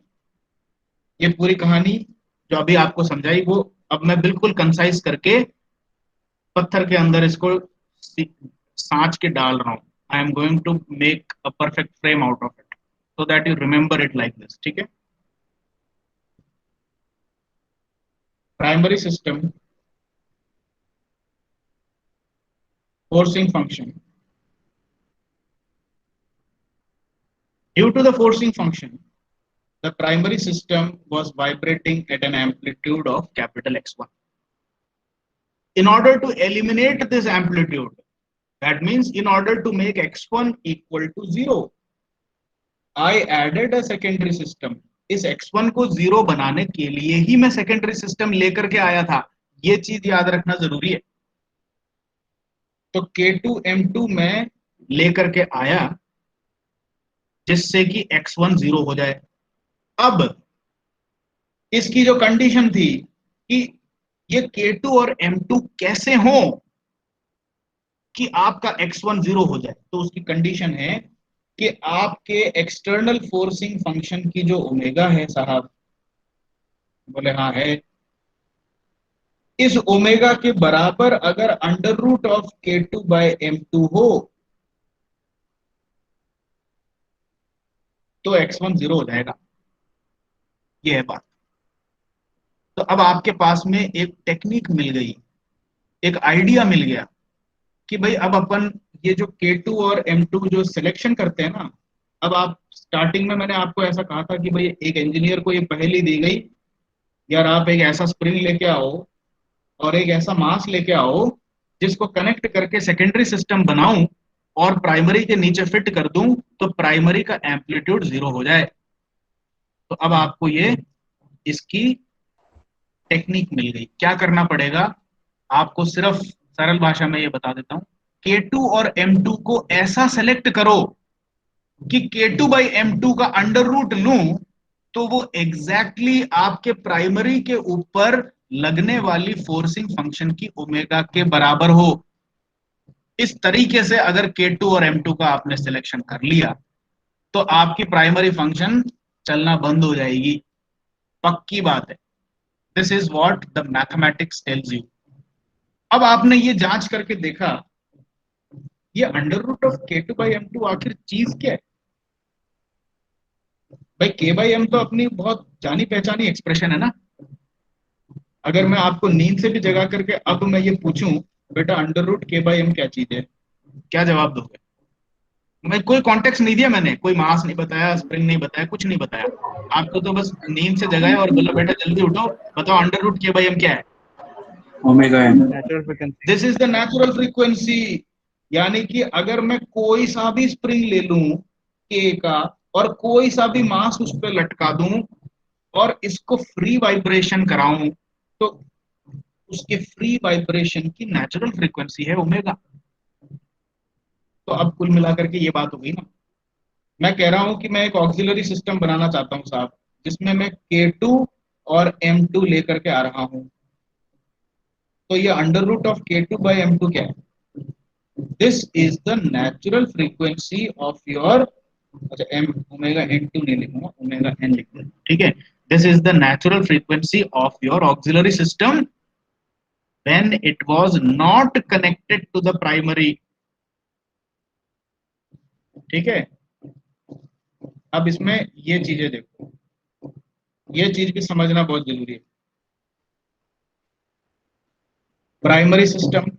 ये पूरी कहानी जो अभी आपको समझाई वो अब मैं बिल्कुल कंसाइज करके पत्थर के अंदर इसको सांच के डाल रहा हूं। I am going to make a perfect frame out of it so that you remember it like this, ठीक है। Primary system forcing function, due to the forcing function the primary system was vibrating at an amplitude of capital X1। in order to eliminate this amplitude, that means in order to make X1 equal to zero, I added a secondary system। इस X1 को zero बनाने के लिए ही मैं secondary system लेकर के आया था, ये चीज याद रखना जरूरी है। तो K2 M2 में लेकर के आया जिससे कि X1 जीरो हो जाए। अब इसकी जो कंडीशन थी कि ये K2 और M2 कैसे हो कि आपका X1 जीरो हो जाए, तो उसकी कंडीशन है कि आपके एक्सटर्नल फोर्सिंग फंक्शन की जो ओमेगा है साहब, बोले हाँ है, इस ओमेगा के बराबर अगर under root of K2 by M2 हो तो X1 जीरो हो जाएगा, ये है बात। तो अब आपके पास में एक टेक्निक मिल गई, एक आइडिया मिल गया कि भाई अब अपन ये जो K2 और M2 जो सिलेक्शन करते हैं ना, अब आप स्टार्टिंग में मैंने आपको ऐसा कहा था कि भाई एक इंजीनियर को ये पहेली दी गई, यार आप एक ऐसा स्प्रिंग लेके आओ और एक ऐसा मास लेके आओ जिसको कनेक्ट करके सेकेंडरी सिस्टम बनाऊं और प्राइमरी के नीचे फिट कर दूं तो प्राइमरी का एम्पलीट्यूड 0 हो जाए। तो अब आपको ये इसकी टेक्निक मिल गई। क्या करना पड़ेगा आपको, सिर्फ सरल भाषा में ये बता देता हूं, K2 और M2 को ऐसा सेलेक्ट करो कि K2 बाई M2 का अंडर रूट लूं तो वो एग्जैक्टली आपके प्राइमरी के ऊपर लगने वाली फोर्सिंग फंक्शन की ओमेगा के बराबर हो। इस तरीके से अगर K2 और M2 का आपने सिलेक्शन कर लिया तो आपकी प्राइमरी फंक्शन चलना बंद हो जाएगी, पक्की बात है। This is what the mathematics tells you. अब आपने ये जांच करके देखा, ये under root of K2 by M2 आखिर चीज क्या है? भाई K बाई M तो अपनी बहुत जानी पहचानी एक्सप्रेशन है ना। अगर मैं आपको नींद से भी जगा करके अब मैं ये पूछूं, बेटा under root K by M क्या चीज है, क्या जवाब दोगे? मैं कोई कॉन्टेक्स्ट नहीं दिया, मैंने कोई मास नहीं बताया, स्प्रिंग नहीं बताया, कुछ नहीं बताया। आपको तो बस नींद से जगाया और बोला बेटा जल्दी उठो, बताओ under root K by M क्या है। Omega n. Natural frequency. This is the natural frequency. यानी कि अगर मैं कोई सा भी स्प्रिंग ले लूं के का और कोई सा भी मास उस पर लटका दूं और इसको फ्री वाइब्रेशन कराऊं तो उसके फ्री वाइब्रेशन की नेचुरल फ्रीक्वेंसी है ओमेगा। तो अब कुल मिलाकर के ये बात हो गई ना। मैं कह रहा हूं कि मैं एक ऑक्सिलरी सिस्टम बनाना चाहता हूं साहब, जिसमें मैं K2 और M2 लेकर के आ रहा हूं। तो ये under root of K2 by M2 क्या है? This is the natural frequency of your, अच्छा एम ओमेगा N2 नहीं लिखूंगा, ओमेगा N लिख दूंगा, ठीक है। This is the natural frequency of your auxiliary system when it was not connected to the primary। ठीक है। अब इसमें ये चीजें देखो, ये चीज भी समझना बहुत जरूरी है। Primary system,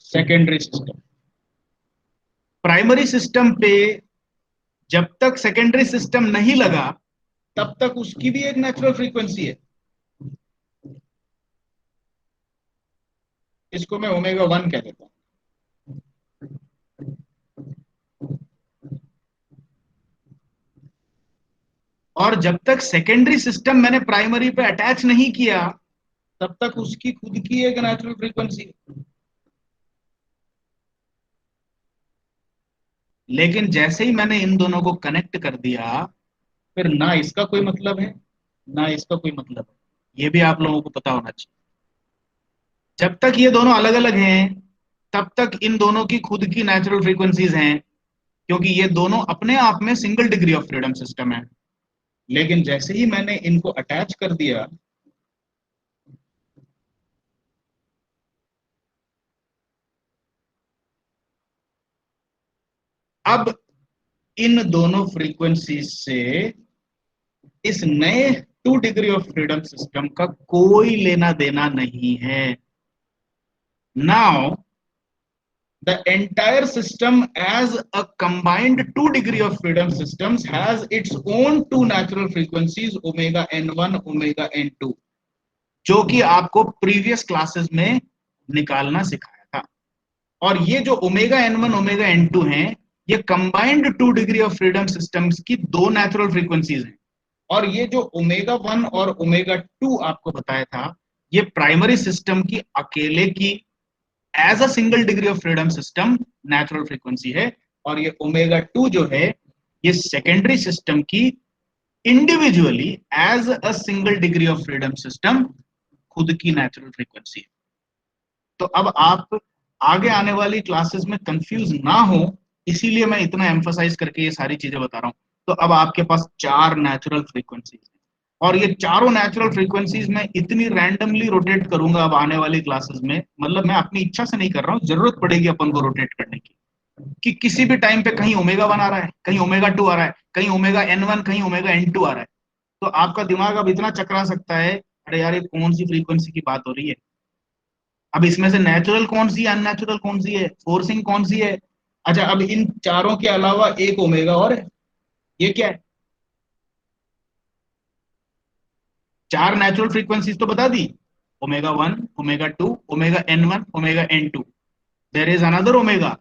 secondary system. Primary system पे जब तक सेकेंडरी सिस्टम नहीं लगा तब तक उसकी भी एक नेचुरल फ्रीक्वेंसी है। इसको मैं ओमेगा 1 कह देता हूं। और जब तक सेकेंडरी सिस्टम मैंने प्राइमरी पे अटैच नहीं किया तब तक उसकी खुद की एक नेचुरल फ्रीक्वेंसी है। लेकिन जैसे ही मैंने इन दोनों को कनेक्ट कर दिया, फिर ना इसका कोई मतलब है ना इसका कोई मतलब है। ये भी आप लोगों को पता होना चाहिए। जब तक ये दोनों अलग अलग हैं तब तक इन दोनों की खुद की नेचुरल फ्रीक्वेंसीज हैं, क्योंकि ये दोनों अपने आप में single degree of freedom system है। लेकिन जैसे ही मैंने इनको अटैच कर दिया, अब इन दोनों फ्रीक्वेंसीज से इस नए 2 डिग्री ऑफ फ्रीडम सिस्टम का कोई लेना देना नहीं है। Now the entire system as a combined 2 degree of freedom systems has its own two natural frequencies omega n1 omega n2, जो कि आपको प्रीवियस क्लासेस में निकालना सिखाया था। और ये जो ओमेगा n1 ओमेगा n2 हैं, ये combined 2 degree of freedom systems की दो नेचुरल फ्रीक्वेंसीज हैं। और ये जो ओमेगा 1 और ओमेगा 2 आपको बताया था, ये प्राइमरी सिस्टम की अकेले की as a single degree of freedom system natural frequency है। और ये ओमेगा 2 जो है, ये सेकेंडरी सिस्टम की individually as a single degree of freedom system खुद की नेचुरल फ्रीक्वेंसी है। तो अब आप आगे आने वाली क्लासेस में कंफ्यूज ना हो, इसीलिए मैं इतना एम्फसाइज करके ये सारी चीजें बता रहा हूं। तो अब आपके पास 4 नेचुरल फ्रीक्वेंसीज हैं, और ये चारों नेचुरल फ्रीक्वेंसीज मैं इतनी रैंडमली रोटेट करूंगा अब आने वाली क्लासेस में, मतलब मैं अपनी इच्छा से नहीं कर रहा हूं, जरूरत पड़ेगी अपन को रोटेट करने की, कि किसी भी टाइम पे कहीं ओमेगा 1 आ रहा है, कहीं ओमेगा 2 आ रहा है, कहीं ओमेगा n1, कहीं ओमेगा n2 आ रहा है। तो आपका दिमाग अब इतना चकरा सकता है, अरे यार ये कौन सी फ्रीक्वेंसी की बात हो रही है, अब इसमें से नेचुरल कौन सी है, अननेचुरल कौन सी है, फोर्सिंग कौन सी है। अच्छा, अब इन चारों के अलावा एक ओमेगा और है, ये क्या है? 4 नेचुरल फ्रीक्वेंसीज तो बता दी, omega 1, omega 2, omega n1, omega n2. There is another omega.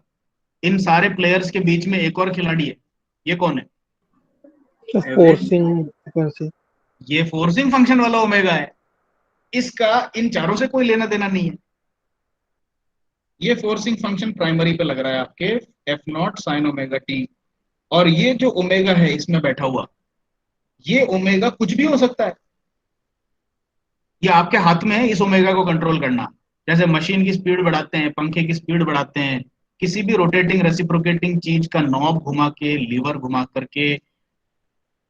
इन सारे प्लेयर्स के बीच में एक और खिलाड़ी है. ये कौन है? Forcing frequency. ये फोर्सिंग फंक्शन वाला ओमेगा है. इसका इन चारों से कोई लेना देना नहीं है. ये फोर्सिंग फंक्शन प्राइमरी पे लग रहा है आपके F not sine omega T. और ये जो ओमेगा है इसमें बैठा हुआ, ये ओमेगा कुछ भी हो सकता है. ये आपके हाथ में है इस ओमेगा को कंट्रोल करना. जैसे मशीन की स्पीड बढ़ाते हैं, पंखे की स्पीड बढ़ाते हैं, किसी भी रोटेटिंग रेसिप्रोकेटिंग चीज का नॉब घुमा के, लीवर घुमा करके,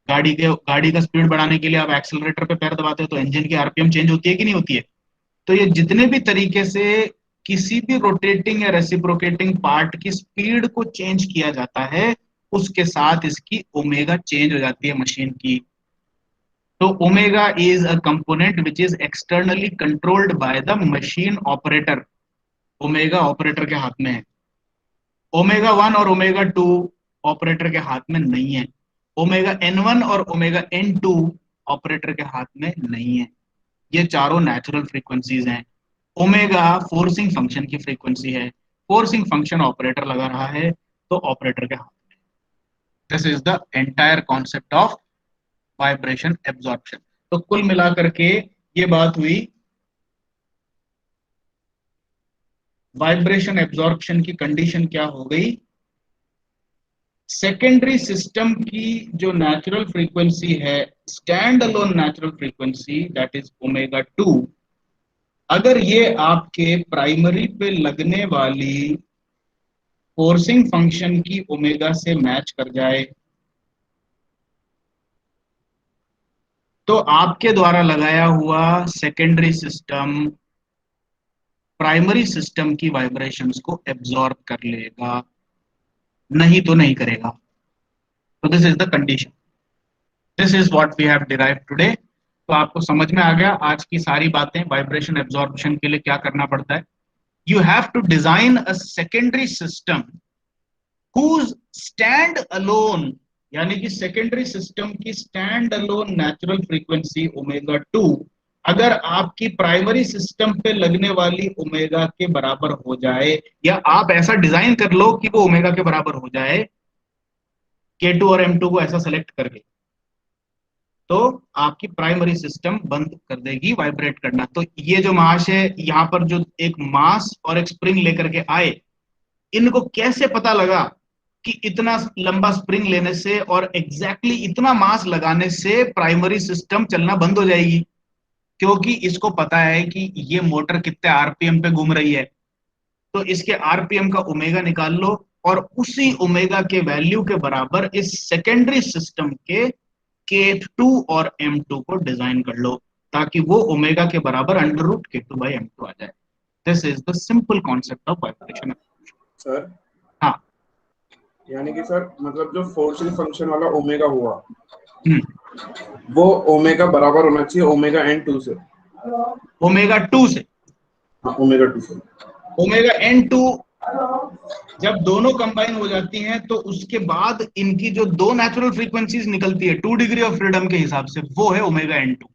गाड़ी का स्पीड बढ़ाने के लिए आप एक्सेलरेटर पे पैर दबाते हो तो इंजन की आरपीएम चेंज होती है कि नहीं होती है. तो ये जितने भी तरीके से किसी भी रोटेटिंग या रेसिप्रोकेटिंग पार्ट की स्पीड को चेंज किया जाता है, उसके साथ इसकी ओमेगा चेंज हो जाती है मशीन की. तो omega is a component which is externally controlled by the machine operator. Omega operator के हाथ में है. ओमेगा 1 और ओमेगा 2 ऑपरेटर के हाथ में नहीं है. ओमेगा n1 और ओमेगा n2 ऑपरेटर के हाथ में नहीं है. ये चारों नेचुरल फ्रीक्वेंसीज हैं. ओमेगा फोर्सिंग फंक्शन की फ्रीक्वेंसी है. फोर्सिंग फंक्शन ऑपरेटर लगा रहा है तो ऑपरेटर के हाथ में. This is the entire concept of vibration absorption. तो कुल मिलाकर के ये बात हुई वाइब्रेशन एब्जॉर्प्शन की कंडीशन क्या हो गई. सेकेंडरी सिस्टम की जो नेचुरल फ्रीक्वेंसी है, stand alone natural frequency, that is omega 2, अगर ये आपके प्राइमरी पे लगने वाली फोर्सिंग फंक्शन की ओमेगा से मैच कर जाए तो आपके द्वारा लगाया हुआ सेकेंडरी सिस्टम प्राइमरी सिस्टम की वाइब्रेशंस को एब्जॉर्ब कर लेगा, नहीं तो नहीं करेगा. तो this is the condition. This is what we have derived today. तो आपको समझ में आ गया आज की सारी बातें. वाइब्रेशन एब्जॉर्प्शन के लिए क्या करना पड़ता है. You have to design a secondary system whose stand alone, यानी कि सेकेंडरी सिस्टम की stand alone natural frequency omega 2 अगर आपकी प्राइमरी सिस्टम पे लगने वाली ओमेगा के बराबर हो जाए, या आप ऐसा डिजाइन कर लो कि वो ओमेगा के बराबर हो जाए, K2 और M2 को ऐसा सेलेक्ट करके, तो आपकी प्राइमरी सिस्टम बंद कर देगी वाइब्रेट करना. तो ये जो महाशय यहाँ पर जो एक मास और एक स्प्रिंग लेकर के आए, इनको कैसे पता लगा कि इतना लंबा स्प्रिंग लेने से और एग्जैक्टली इतना मास लगाने से प्राइमरी सिस्टम चलना बंद हो जाएगी. क्योंकि इसको पता है कि ये मोटर कितने आरपीएम पे घूम रही है. तो इसके आरपीएम का ओमेगा निकाल लो और उसी ओमेगा के वैल्यू के बराबर इस सेकेंडरी सिस्टम के K2 और M2 को डिजाइन कर लो ताकि वो ओमेगा के बराबर under root K2 by M2 आ जाए. This is the simple concept of vibration. Sir हाँ, यानी कि सर मतलब जो फोर्सिंग फंक्शन वाला ओमेगा हुआ हम्म, वो ओमेगा बराबर होना चाहिए ओमेगा n2 से. ओमेगा 2 से. हाँ, ओमेगा 2 से. ओमेगा n2 जब दोनों कंबाइन हो जाती हैं तो उसके बाद इनकी जो दो नेचुरल फ्रीक्वेंसीज निकलती है 2 डिग्री ऑफ फ्रीडम के हिसाब से, वो है ओमेगा n2.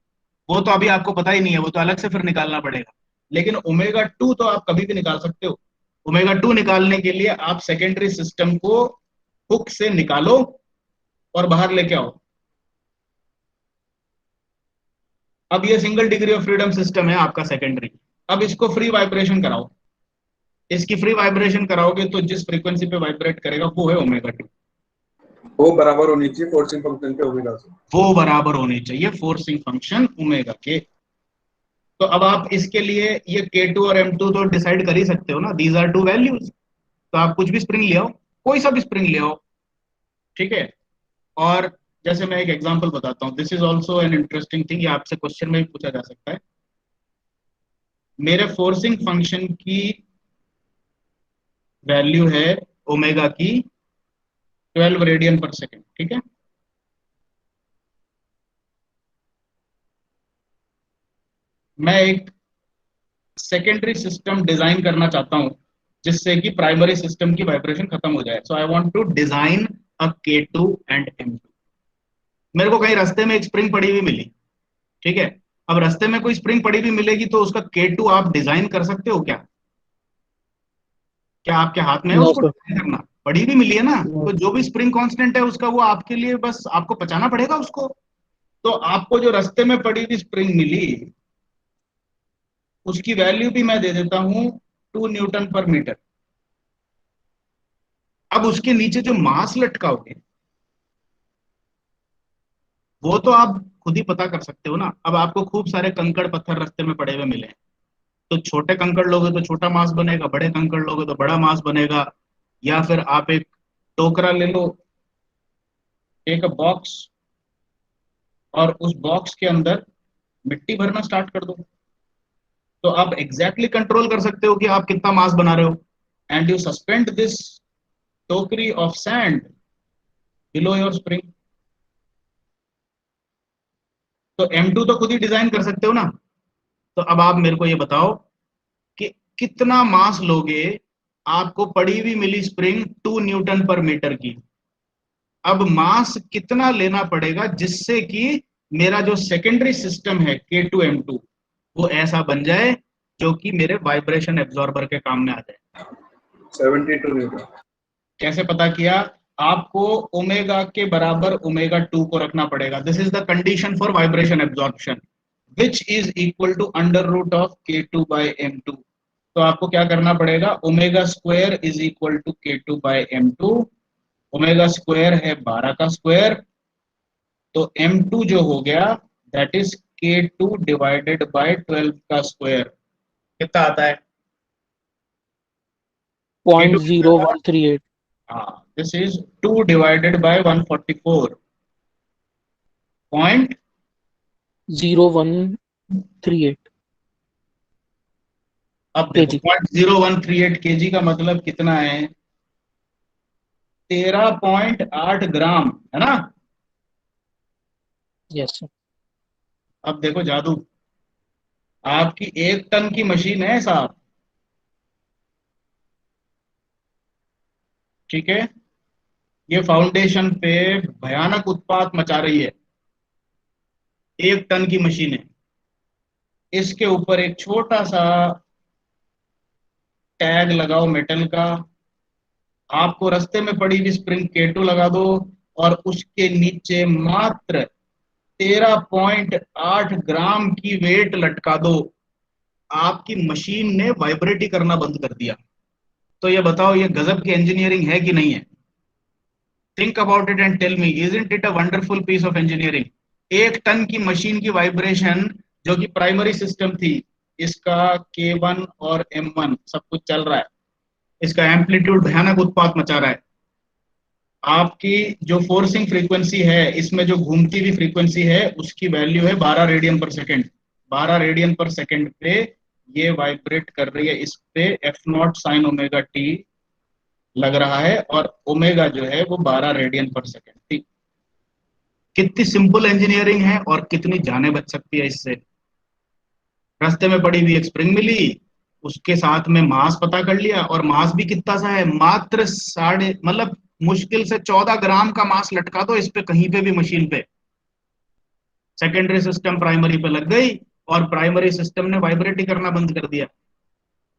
वो तो अभी आपको पता ही नहीं है, वो तो अलग से फिर निकालना पड़ेगा. लेकिन ओमेगा 2 तो आप कभी भी निकाल सकते हो. ओमेगा 2 निकालने के लिए आप सेकेंडरी सिस्टम को हुक से निकालो और बाहर लेके आओ. अब ये single degree of freedom system है आपका सेकेंडरी. अब इसको फ्री वाइब्रेशन कराओ. इसकी फ्री वाइब्रेशन कराओगे तो जिस फ्रीक्वेंसी पे वाइब्रेट करेगा वो है ओमेगा 2. वो बराबर होनी चाहिए फोर्सिंग फंक्शन के ओमेगा से. वो बराबर होनी चाहिए फोर्सिंग फंक्शन ओमेगा के. तो अब आप इसके लिए ये K2 और M2 तो डिसाइड कर ही सकते हो ना. These are two values. तो आप कुछ भी स्प्रिंग ले आओ, कोई सा भी स्प्रिंग ले आओ, ठीक है. और जैसे मैं एक एग्जांपल बताता हूं. This is also an interesting thing. ये आपसे क्वेश्चन में भी पूछा जा सकता है. मेरे फोर्सिंग फंक्शन की वैल्यू है ओमेगा की 12 रेडियन पर सेकेंड, ठीक है. मैं एक सेकेंडरी सिस्टम डिजाइन करना चाहता हूं जिससे कि प्राइमरी सिस्टम की वाइब्रेशन खत्म हो जाए. So I want to design a K2 and M2. मेरे को कहीं रास्ते में एक स्प्रिंग पड़ी हुई मिली, ठीक है. अब रास्ते में कोई स्प्रिंग पड़ी भी मिलेगी तो उसका K2 आप डिजाइन कर सकते हो क्या? क्या आपके हाथ में है नो उसको सर। डिजाइन करना? पड़ी भी मिली है ना, नो। तो जो भी स्प्रिंग कांस्टेंट है उसका वो आपके लिए बस आपको पचाना पड़ेगा उसको। तो आपको जो रास्ते में पड़ी हुई स्प्रिंग मिली उसकी वैल्यू भी मैं दे देता हूं 2 न्यूटन पर मीटर। अब उसके नीचे जो मास लटकाओगे वो तो आप खुद ही पता कर सकते हो ना। अब आपको खूब सारे कंकड़ पत्थर रास्ते में पड़े हुए मिले, तो छोटे कंकड़ लोगे तो छोटा मास बनेगा, बड़े कंकड़ लोगे तो बड़ा मास बनेगा। या फिर आप एक टोकरा ले लो, एक बॉक्स, और उस बॉक्स के अंदर मिट्टी भरना स्टार्ट कर दो, तो आप एग्जैक्टली कंट्रोल कर सकते हो कि आप कितना मास बना रहे हो। एंड यू सस्पेंड दिस टोकरी of sand below your spring. तो M2 तो खुद ही डिजाइन कर सकते हो ना। तो अब आप मेरे को ये बताओ कि कितना मास लोगे, आपको पड़ी हुई मिली स्प्रिंग 2 न्यूटन पर मीटर की। अब मास कितना लेना पड़ेगा जिससे कि मेरा जो सेकेंडरी सिस्टम है K2M2 वो ऐसा बन जाए जो कि मेरे वाइब्रेशन एब्जॉर्बर के काम में आ जाए। 72 न्यूटन। कैसे पता किया? आपको ओमेगा के बराबर ओमेगा 2 को रखना पड़ेगा। This is the condition for vibration absorption which is equal to under root of K2/M2। तो आपको क्या करना पड़ेगा? Omega square is equal to K2/M2। Omega square है 12 का स्क्वायर, तो M2 जो हो गया that is K2 divided by 12 का स्क्वायर। कितना आता है point K2? Zero one three eight हाँ, this is 2 divided by 144 point. 0138 अब देखो kg। 0.0138 kg का मतलब कितना है? 13.8 ग्राम, है ना? Yes sir. अब देखो जादू, आपकी 1 टन की मशीन है साहब, ठीक है? ये फाउंडेशन पे भयानक उत्पात मचा रही है। 1 टन की मशीन है, इसके ऊपर एक छोटा सा टैग लगाओ मेटल का, आपको रास्ते में पड़ी हुई स्प्रिंग K2 लगा दो, और उसके नीचे मात्र 13.8 ग्राम की वेट लटका दो, आपकी मशीन ने वाइब्रेट ही करना बंद कर दिया। तो ये बताओ, ये गजब की इंजीनियरिंग है कि नहीं है? Think about it and tell me, isn't it a wonderful piece of engineering? 1 ton की मशीन की वाइब्रेशन जो कि प्राइमरी सिस्टम थी, इसका K1 और M1 सब कुछ चल रहा है, इसका एम्पलीट्यूड भयानक उत्पात मचा रहा है। आपकी जो फोर्सिंग फ्रीक्वेंसी है, इसमें जो घूमती हुई फ्रीक्वेंसी है उसकी वैल्यू है 12 रेडियन पर सेकेंड। 12 रेडियन पर सेकेंड पे ये वाइब्रेट कर रही है, इस पे F0 sin ωt लग रहा है, और ओमेगा जो है वो 12 रेडियन पर सेकेंड थी। कितनी सिंपल इंजीनियरिंग है और कितनी जाने बच सकती है इससे। रास्ते में पड़ी हुई एक स्प्रिंग मिली, उसके साथ में मास पता कर लिया, और मास भी कितना सा है, मात्र साढ़े मतलब मुश्किल से 14 ग्राम का मास लटका दो इस पे कहीं पे भी मशीन पे, सेकेंडरी सिस्टम प्राइमरी पे लग गई, और प्राइमरी सिस्टम ने वाइब्रेट ही करना बंद कर दिया।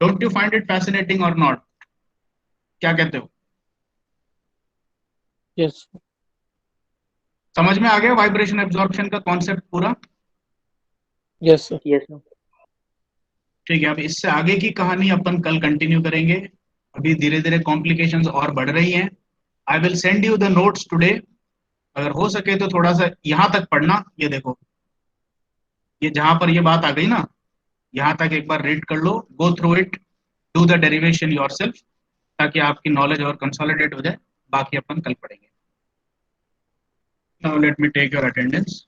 Don't you find it fascinating और नॉट? क्या कहते हो? यस। समझ में आ गया वाइब्रेशन एब्जॉर्प्शन का कॉन्सेप्ट पूरा? Yes sir. Yes ma'am. ठीक है, अब इससे आगे की कहानी अपन कल कंटिन्यू करेंगे। अभी धीरे धीरे कॉम्प्लिकेशंस और बढ़ रही हैं। I will send you the notes today. अगर हो सके तो थोड़ा सा यहाँ तक पढ़ना। ये देखो, ये जहां पर ये बात आ गई ना, यहाँ तक एक बार रीड कर लो, go through it, do the derivation yourself, ताकि आपकी नॉलेज और कंसोलिडेट हो जाए। बाकी अपन कल पढ़ेंगे। Now let me take your attendance.